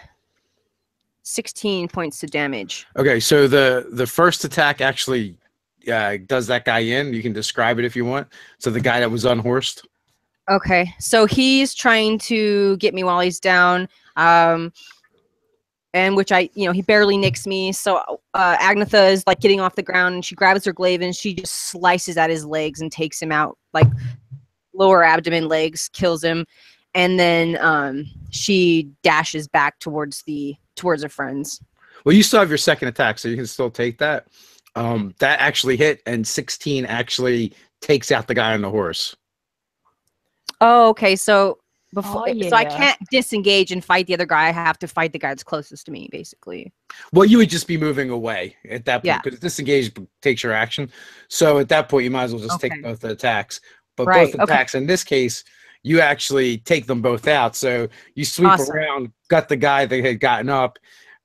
16 points to damage. Okay, so the first attack actually does that guy in. You can describe it if you want. So the guy that was unhorsed. Okay, so he's trying to get me while he's down. And which he barely nicks me. So Agnetha is like getting off the ground and she grabs her glaive and she just slices at his legs and takes him out, like lower abdomen, legs, kills him. And then she dashes back towards her friends. Well, you still have your second attack, so you can still take that. That actually hit, and 16 actually takes out the guy on the horse. Oh, okay. So so I yeah. can't disengage and fight the other guy. I have to fight the guy that's closest to me, basically. Well, you would just be moving away at that point because disengage takes your action. So at that point, you might as well just take both the attacks. But both attacks, in this case, you actually take them both out. So you sweep around, got the guy that had gotten up,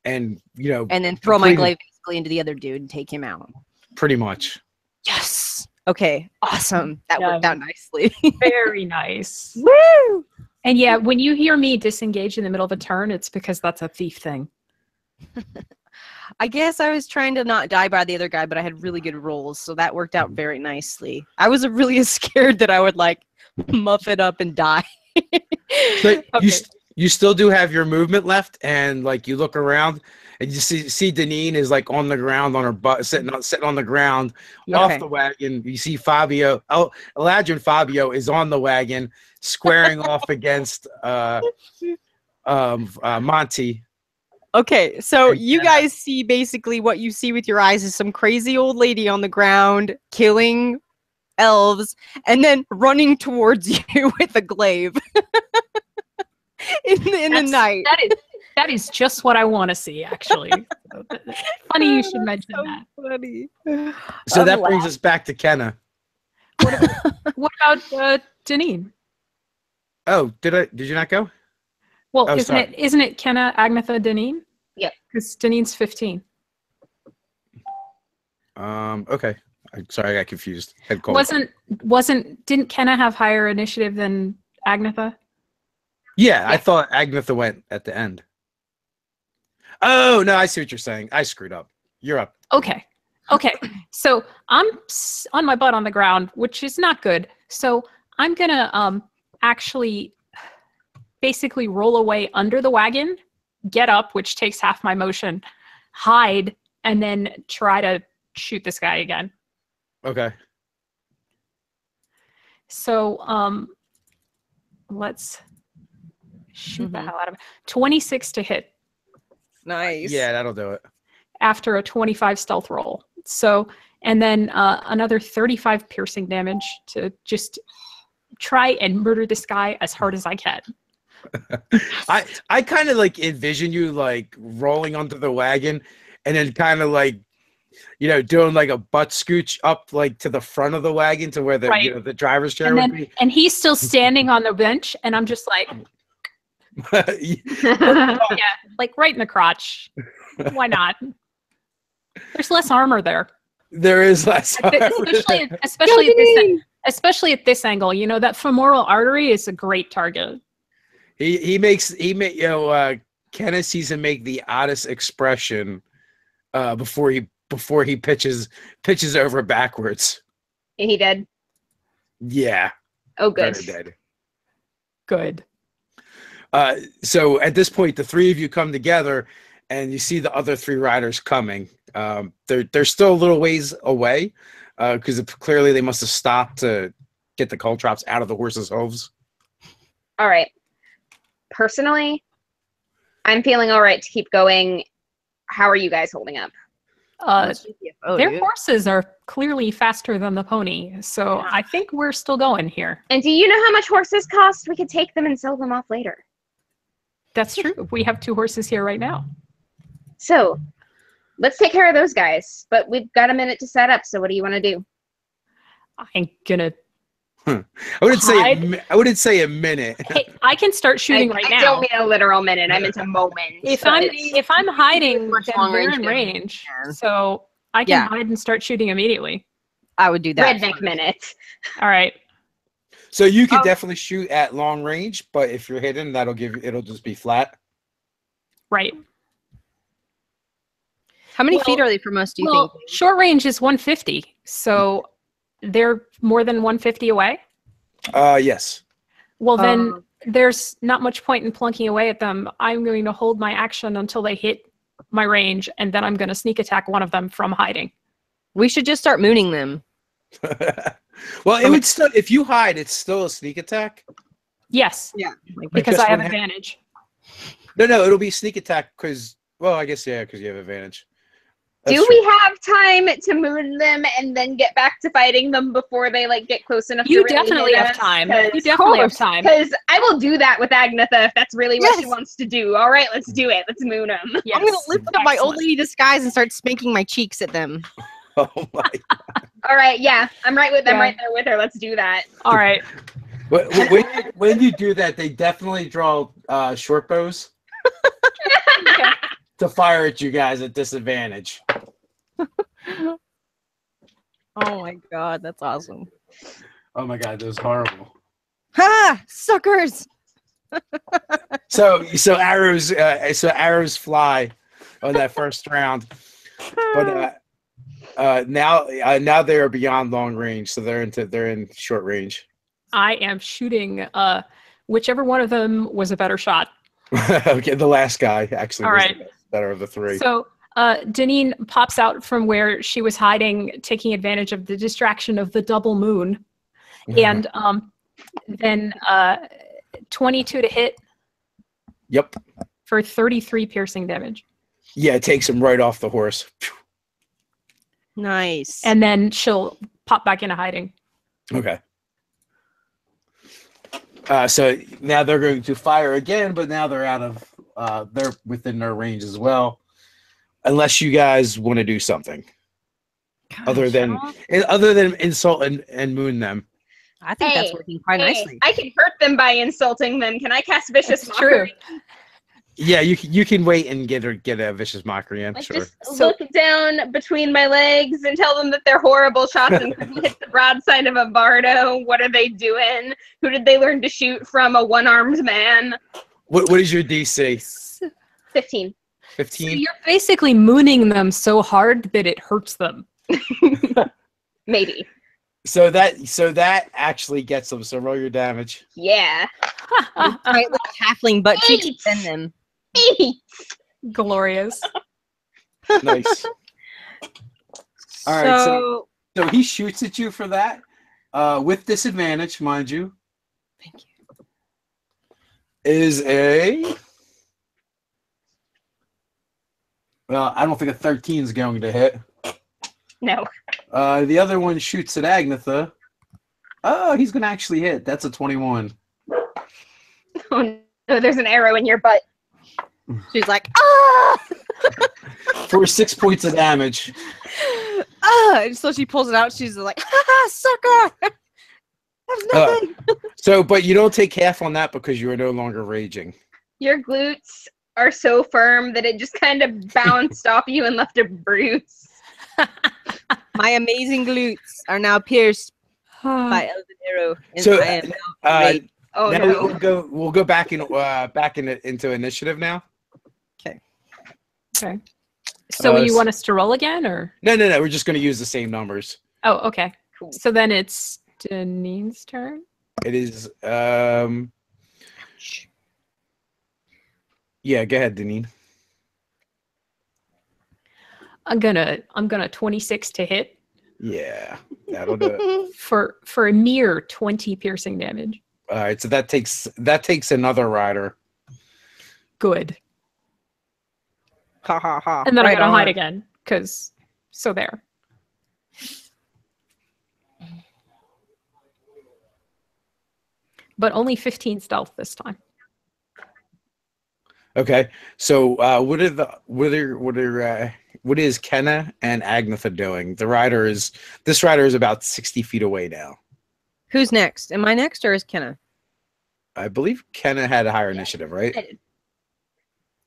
and and then throw my glaive basically into the other dude and take him out. Pretty much. Yes. Okay. Awesome. That worked out nicely. Very nice. Woo! And yeah, when you hear me disengage in the middle of a turn, it's because that's a thief thing. I guess I was trying to not die by the other guy, but I had really good rolls, so that worked out very nicely. I was really scared that I would muff it up and die. So you still do have your movement left, and you look around and you see Deneen is on the ground on her butt, sitting on the ground off the wagon. You see Fabio. Oh, Eladrin Fabio is on the wagon, squaring off against Monty. Okay, so you guys see basically what you see with your eyes is some crazy old lady on the ground killing elves and then running towards you with a glaive in the night. That is just what I want to see, actually. Funny you should mention that. Funny. So that brings us back to Kenna. What about Deneen? Oh, did you not go? Well, isn't it Kenna, Agnetha, Deneen? Yep. Because Deneen's 15. Okay. Sorry, I got confused. Didn't Kenna have higher initiative than Agnetha? Yeah, I thought Agnetha went at the end. Oh, no, I see what you're saying. I screwed up. You're up. Okay. So I'm on my butt on the ground, which is not good. So I'm going to actually basically roll away under the wagon, get up, which takes half my motion, hide, and then try to shoot this guy again. Okay. So let's shoot the hell out of it. 26 to hit. Nice. Yeah, that'll do it. After a 25 stealth roll. So, and then another 35 piercing damage to just try and murder this guy as hard as I can. I kind of envision you rolling onto the wagon and then kind of doing a butt scooch up to the front of the wagon to where the the driver's chair would be. And he's still standing on the bench and I'm just yeah, right in the crotch. Why not? There's less armor there. There is less armor. Especially at this angle. That femoral artery is a great target. Kenneth sees him make the oddest expression before he pitches over backwards. He dead? Yeah. Oh, good. Dead. Good. So at this point, the three of you come together, and you see the other three riders coming. They're still a little ways away, because clearly they must have stopped to get the caltrops out of the horse's hooves. All right. Personally, I'm feeling all right to keep going. How are you guys holding up? Their horses are clearly faster than the pony, so I think we're still going here. And do you know how much horses cost? We could take them and sell them off later. That's true. We have 2 horses here right now. So, let's take care of those guys. But we've got a minute to set up, so what do you want to do? I'm gonna. I wouldn't say a minute. Hey, I can start shooting right now. I don't mean a literal minute. I meant a moment. If I'm hiding, then they're in range, so I can hide and start shooting immediately. I would do that. Redneck minute. All right. So you could definitely shoot at long range, but if you're hidden, it'll just be flat. Right. How many feet are they from us, do you think? Short range is 150, so they're more than 150 away? Yes. Well, then there's not much point in plunking away at them. I'm going to hold my action until they hit my range, and then I'm going to sneak attack one of them from hiding. We should just start mooning them. Well, it would still, if you hide, it's still a sneak attack. Yes. Yeah. Because I have advantage. No, it'll be sneak attack because, well, I guess, because you have advantage. Do we have time to moon them and then get back to fighting them before they get close enough? You to really definitely have time. You definitely have time. Because I will do that with Agnetha if that's really what she wants to do. All right, let's do it. Let's moon them. Yes. I'm going to lift up my old lady disguise and start spanking my cheeks at them. Oh my God. All right, yeah, I'm right with them. Right there with her. Let's do that. All right. When you do that, they definitely draw short bows. Okay. To fire at you guys at disadvantage. Oh my God, that's awesome. Oh my God, that was horrible. Ha! Suckers! So arrows fly on that first round, but now they are beyond long range, so they're in short range. I am shooting whichever one of them was a better shot. Okay, the last guy actually All was right. the better of the 3. So Deneen pops out from where she was hiding, taking advantage of the distraction of the double moon. And then 22 to hit. Yep. For 33 piercing damage. Yeah, it takes him right off the horse. Nice. And then she'll pop back into hiding. Okay. So now they're going to fire again, but now they're out of they're within their range as well, unless you guys want to do something other than insult and moon them. I think that's working quite nicely. I can hurt them by insulting them. Can I cast vicious mockery? Yeah, you can wait and get a vicious mockery in. Sure. Just look down between my legs and tell them that they're horrible shots and couldn't hit the broadside of a bardo. What are they doing? Who did they learn to shoot from? A one-armed man? What is your DC? 15. 15? So you're basically mooning them so hard that it hurts them. Maybe. So that actually gets them. So roll your damage. Yeah. Right, little halfling butt cheeks and them. 8. Glorious. Nice. All right, so he shoots at you for that, with disadvantage, mind you. Thank you. Is a I don't think a 13 is going to hit. No. The other one shoots at Agnetha. Oh, he's going to actually hit. That's a 21. Oh no, there's an arrow in your butt. She's like, ah! For 6 points of damage. And so she pulls it out. She's like, ha, sucker! That's nothing. But you don't take half on that because you are no longer raging. Your glutes are so firm that it just kind of bounced off you and left a bruise. My amazing glutes are now pierced by elven arrow. And So, I am now raged. Oh now no. we'll go back into initiative now. Okay. So you want us to roll again, or? No. We're just going to use the same numbers. Oh, okay. Cool. So then it's Deneen's turn. It is. Yeah, go ahead, Deneen. I'm gonna 26 to hit. Yeah, that'll do it. For a mere 20 piercing damage. All right, so that takes another rider. Good. Ha ha ha. And then Right I'm gonna on. hide again, so there. But only 15 stealth this time. Okay, so what is Kenna and Agnetha doing? This rider is about 60 feet away now. Who's next? Am I next or is Kenna? I believe Kenna had a higher initiative, right? I did.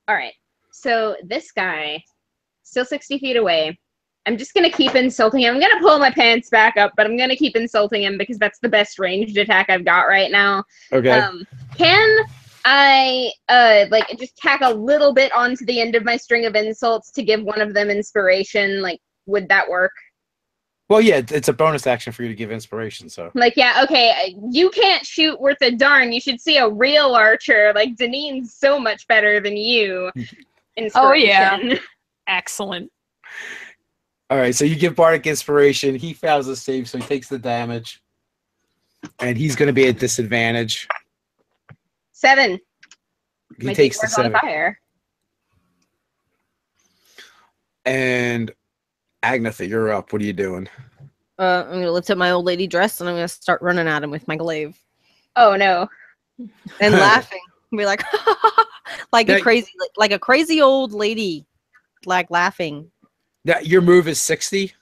All right. So this guy, still 60 feet away. I'm just going to keep insulting him. I'm going to pull my pants back up, but I'm going to keep insulting him because that's the best ranged attack I've got right now. Okay. Can I like just tack a little bit onto the end of my string of insults to give one of them inspiration? Like, would that work? Well, yeah, it's a bonus action for you to give inspiration, so. Like, yeah, okay, you can't shoot worth a darn. You should see a real archer. Like, Deneen's so much better than you. Inspiration. Oh, yeah. Excellent. All right, so you give Bardic inspiration. He fails the save, so he takes the damage. And he's going to be at disadvantage. 7. He My takes the D4's on 7. fire. And Agnetha, you're up. What are you doing? I'm gonna lift up my old lady dress and I'm gonna start running at him with my glaive Oh, no. and laughing. Be like, like Yeah. a crazy old lady, like laughing. Your move is 60?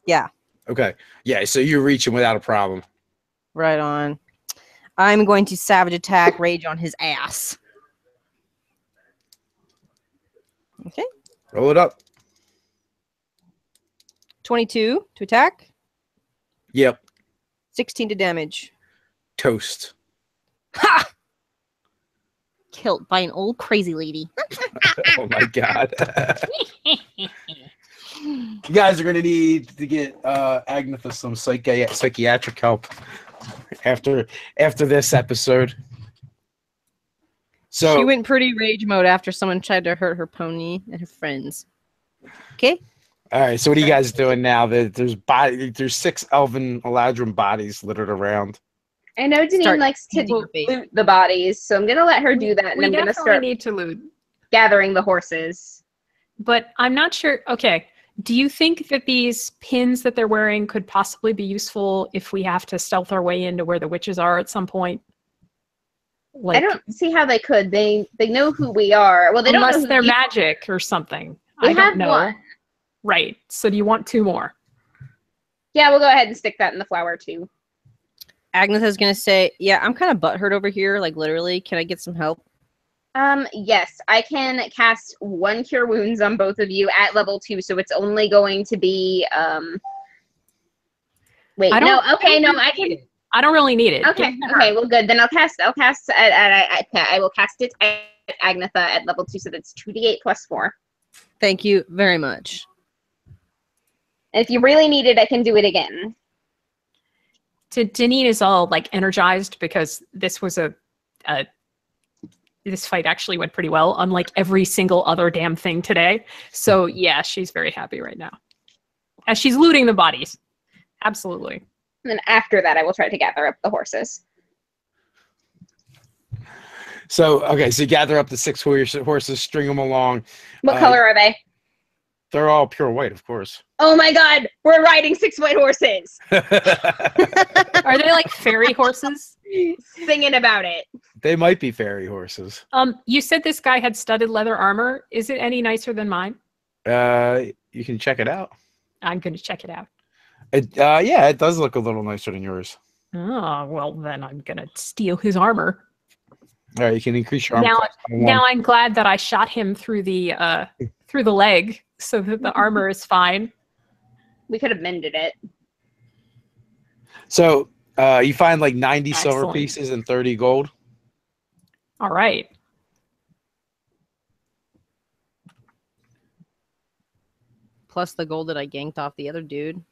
Yeah, Okay. Yeah, so you reach him without a problem. right on. I'm going to savage attack, rage on his ass. Okay, Roll it up. 22 to attack, Yep. 16 to damage. Toast. Ha! Killed by an old crazy lady. Oh my god. You guys are going to need to get Agnetha some psychiatric help after this episode. So She went pretty rage mode after someone tried to hurt her pony and her friends. Okay. all right, so what are you guys doing now? There's 6 elven Eladrin bodies littered around. I know Deneen Start likes to eating your face. loot the bodies, so I'm going to let her do that, and We I'm going to definitely start need to loot. gathering the horses. But I'm not sure. Okay. Do you think that these pins that they're wearing could possibly be useful if we have to stealth our way into where the witches are at some point? Like, I don't see how they could. They know who we are. Well, they don't know unless who they're you- magic or something. We I have don't know. one. Right. So do you want 2 more? Yeah, we'll go ahead and stick that in the flower, too. Agnetha's gonna say, "Yeah, I'm kind of butthurt over here. Like literally, can I get some help?" Yes, I can cast 1 Cure Wounds on both of you at level 2, so it's only going to be, wait, I no, don't- okay, no, I can, I don't really need it. okay, Give it to her. okay, well, good, then I will cast it at Agnetha at level 2, so that's 2d8 plus 4. Thank you very much. And if you really need it, I can do it again. Deneen is all like energized because this was this fight actually went pretty well, unlike every single other damn thing today. So yeah, she's very happy right now. As she's looting the bodies. Absolutely. And then after that, I will try to gather up the horses. So, okay, so you gather up the 6 horses, string them along. What color are they? They're all pure white, of course. Oh my god, we're riding 6 white horses! Are they like fairy horses? Singing about it. They might be fairy horses. You said this guy had studded leather armor. Is it any nicer than mine? You can check it out. I'm going to check it out. Yeah, it does look a little nicer than yours. Oh, well, then I'm going to steal his armor. All right, you can increase your armor. Now, class by 1. now I'm glad that I shot him through the leg so that the armor is fine. We could have mended it. So you find like 90 silver Excellent. pieces and 30 gold. All right. Plus the gold that I ganked off the other dude.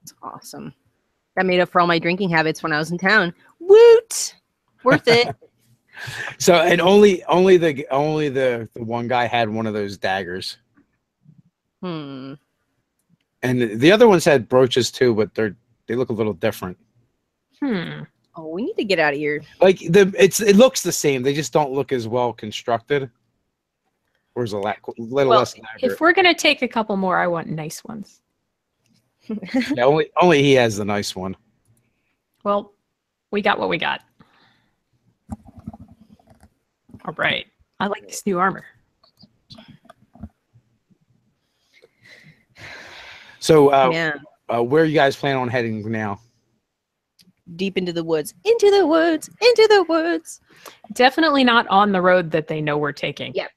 It's awesome. That made up for all my drinking habits when I was in town. Woot! Worth it. So and only the one guy had one of those daggers. Hmm. And the other ones had brooches too, but they look a little different. Oh, we need to get out of here. Like it looks the same. They just don't look as well constructed. Or is a little less elaborate. If we're gonna take a couple more, I want nice ones. Yeah, only he has the nice one. Well, we got what we got. All right. I like this new armor. So, Man, where are you guys planning on heading now? deep into the woods. Into the woods. Into the woods. Definitely not on the road that they know we're taking. Yeah.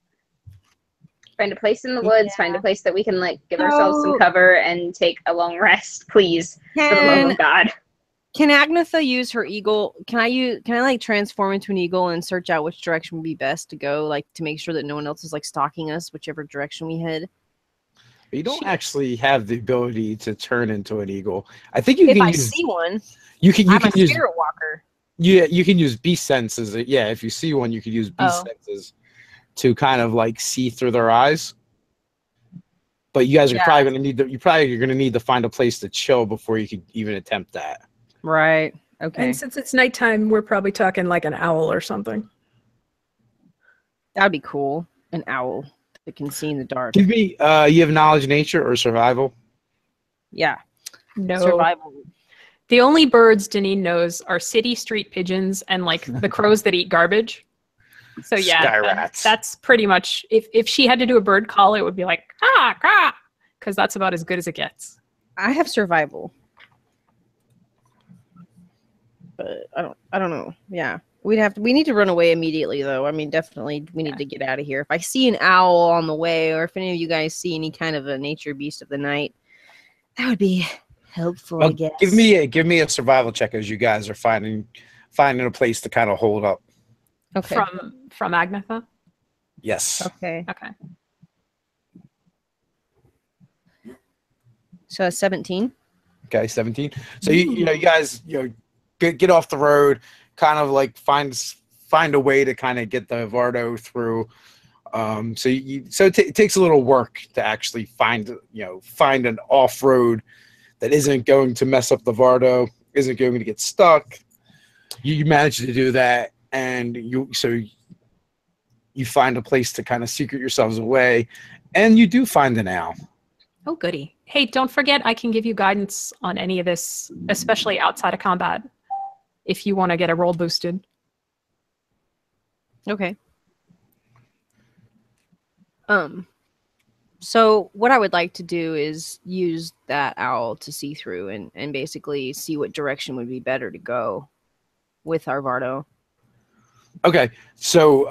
Find a place in the woods. Find a place that we can like give ourselves some cover and take a long rest, please. For the love of God. Can Agnetha use her eagle? Can I like transform into an eagle and search out which direction would be best to go, like to make sure that no one else is like stalking us, whichever direction we head? You don't actually have the ability to turn into an eagle. I think you If can I use. see one, You can I'm a use. spirit walker. Yeah, you can use beast senses. Yeah, if you see one, you could use beast senses to kind of like see through their eyes. But you guys are probably gonna need you're gonna need to find a place to chill before you could even attempt that. Right. Okay. And since it's nighttime, we're probably talking like an owl or something. That'd be cool. An owl that can see in the dark. Give me you have knowledge of nature or survival? Yeah. No. Survival. The only birds Deneen knows are city street pigeons and like the crows that eat garbage. So yeah, Sky rats. that's pretty much, if she had to do a bird call, it would be like, because that's about as good as it gets. I have survival. But I don't know. Yeah. We need to run away immediately though. I mean, definitely we need to get out of here. If I see an owl on the way, or if any of you guys see any kind of a nature beast of the night, that would be helpful, I guess. Give me a survival check as you guys are finding a place to kind of hold up. Okay. From Agnetha? Yes. Okay. Okay. So 17. Okay, 17. So you guys get off the road, kind of like find a way to kind of get the Vardo through. So it takes a little work to actually find an off road that isn't going to mess up the Vardo, isn't going to get stuck. You manage to do that, and you find a place to kind of secret yourselves away, and you do find an owl. Oh, goody. Hey, don't forget, I can give you guidance on any of this, especially outside of combat, if you want to get a roll boosted. Okay. So what I would like to do is use that owl to see through and basically see what direction would be better to go with our Vardo. Okay, so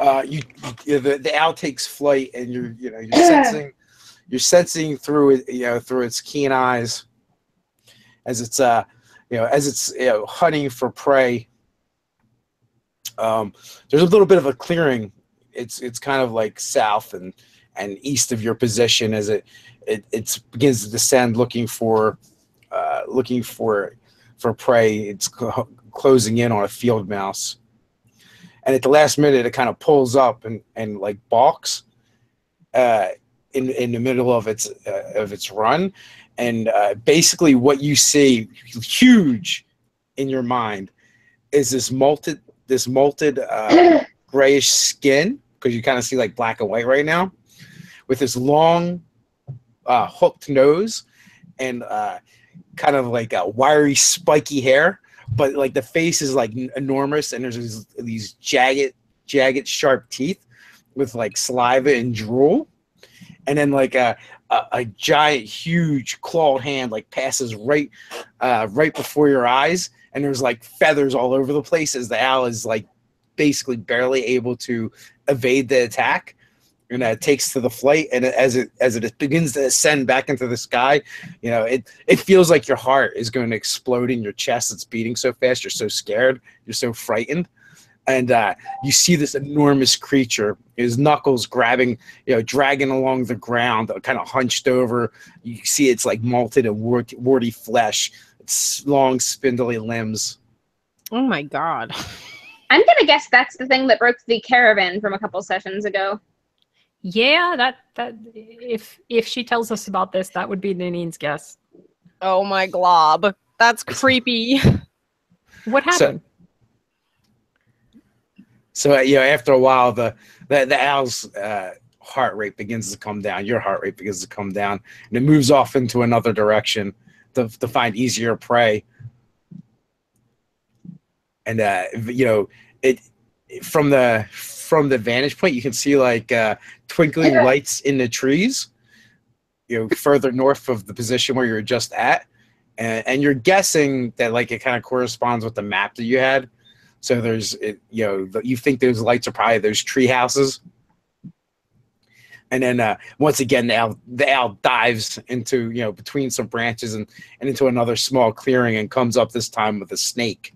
the owl takes flight, and you're sensing through it, through its keen eyes, as it's hunting for prey. There's a little bit of a clearing. It's kind of like south and east of your position as it begins to descend, looking for prey. It's closing in on a field mouse. And at the last minute, it kind of pulls up and like balks in the middle of its run, and basically what you see, huge in your mind, is this molted grayish skin, because you kind of see like black and white right now, with this long hooked nose and kind of like a wiry spiky hair. But like the face is like enormous, and there's these jagged, sharp teeth with like saliva and drool, and then like a giant, huge clawed hand like passes right before your eyes, and there's like feathers all over the place as the owl is like basically barely able to evade the attack. And it takes to the flight, and as it begins to ascend back into the sky, it feels like your heart is going to explode in your chest. It's beating so fast, you're so scared, you're so frightened, and you see this enormous creature, his knuckles dragging along the ground, kind of hunched over. You see it's like molted and warty flesh, its long spindly limbs. Oh my god! I'm gonna guess that's the thing that broke the caravan from a couple sessions ago. Yeah, that if she tells us about this, that would be Naneen's guess. Oh my glob. That's creepy. What happened? So you know, after a while, the owl's heart rate begins to come down. Your heart rate begins to come down, and it moves off into another direction to find easier prey. And you know, it from the vantage point, you can see like twinkling lights in the trees. You know, further north of the position where you're just at, and you're guessing that like it kind of corresponds with the map that you had. So there's, you know, you think those lights are probably those tree houses. And then once again, the owl dives into, you know, between some branches and into another small clearing and comes up this time with a snake.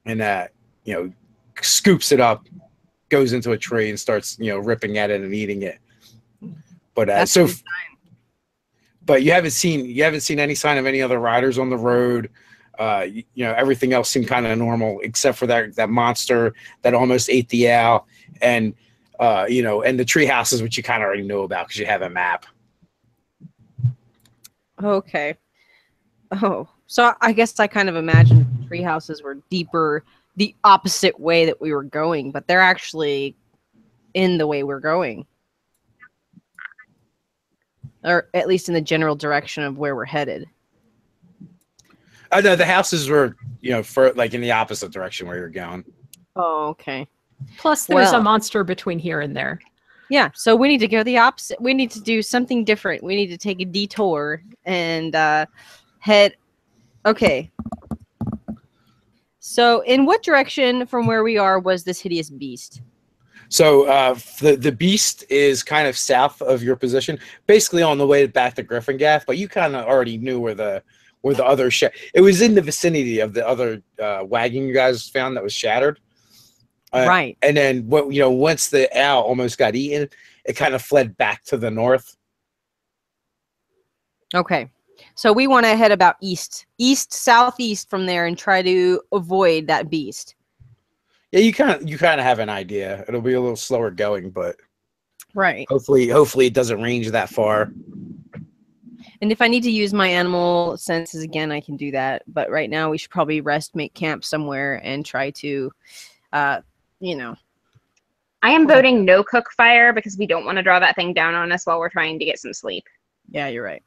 And, you know, scoops it up, goes into a tree and starts, you know, ripping at it and eating it. But but you haven't seen any sign of any other riders on the road. You know, everything else seemed kind of normal except for that monster that almost ate the owl, and you know, and the tree houses, which you kind of already know about because you have a map. Okay. Oh, so I guess I kind of imagined tree houses were deeper the opposite way that we were going, but they're actually in the way we're going. Or at least in the general direction of where we're headed. Oh no, the houses were, you know, for like in the opposite direction where you're going. Oh, okay. Plus, there's a monster between here and there. Yeah, so we need to go the opposite. We need to do something different. We need to take a detour and head. Okay. So, in what direction from where we are was this hideous beast? So the beast is kind of south of your position, basically on the way back to Gryphongaffe, but you kind of already knew where the other it was in the vicinity of the other wagon you guys found that was shattered. Right. And then you know, once the owl almost got eaten, it kind of fled back to the north. Okay. So we want to head about east, southeast from there and try to avoid that beast. Yeah, you kind of have an idea. It'll be a little slower going, but right. Hopefully it doesn't range that far. And if I need to use my animal senses again, I can do that. But right now, we should probably rest, make camp somewhere, and try to, you know. I am voting no cook fire because we don't want to draw that thing down on us while we're trying to get some sleep. Yeah, you're right.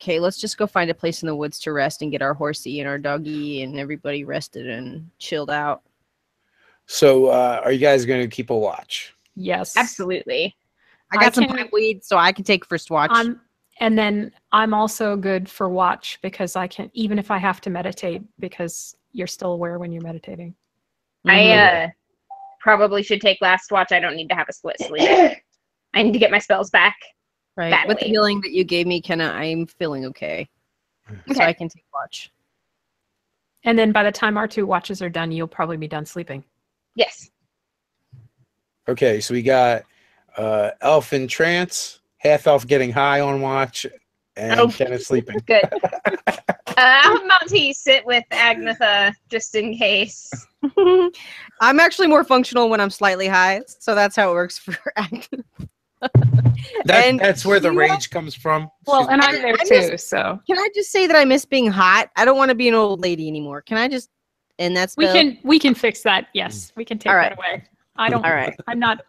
Okay, let's just go find a place in the woods to rest and get our horsey and our doggy and everybody rested and chilled out. So, are you guys going to keep a watch? Yes. Absolutely. I got some pipeweed, so I can take first watch. And then I'm also good for watch because I can, even if I have to meditate, because you're still aware when you're meditating. I probably should take last watch. I don't need to have a split sleep. I need to get my spells back. Right. Badly. With the healing that you gave me, Kenna, I'm feeling okay. So I can take watch. And then by the time our 2 watches are done, you'll probably be done sleeping. Yes. Okay, so we got elf in trance, half elf getting high on watch, and Kenna sleeping. Good. I'll have Monty sit with Agnetha just in case. I'm actually more functional when I'm slightly high, so that's how it works for Agnetha. That's where the rage comes from. Well, and I'm there too, so. Can I just say that I miss being hot? I don't want to be an old lady anymore. Can I just end that spell? We can fix that. Yes, we can take that away. I don't. All right. I'm not.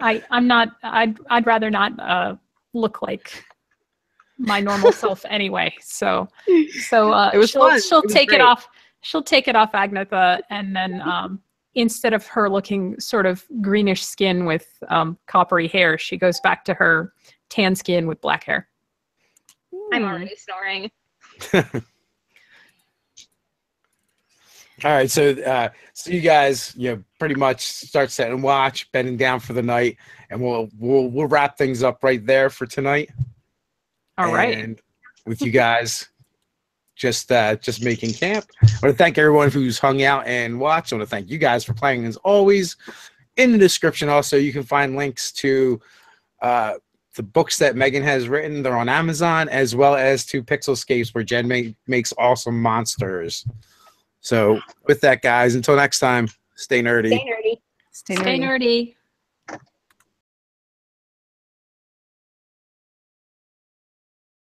I'm not. I'd rather not look like my normal self anyway. So it was fun. She'll take it off. She'll take it off Agnetha, and then instead of her looking sort of greenish skin with coppery hair, she goes back to her tan skin with black hair. I'm already snoring. All right, so you guys, you know, pretty much start setting watch, bedding down for the night, and we'll wrap things up right there for tonight. All right, and with you guys just making camp. I want to thank everyone who's hung out and watched. I want to thank you guys for playing as always. In the description, also you can find links to the books that Megan has written. They're on Amazon, as well as to Pixel Scapes, where Jen makes awesome monsters. So with that, guys, until next time, stay nerdy. Stay nerdy. stay nerdy.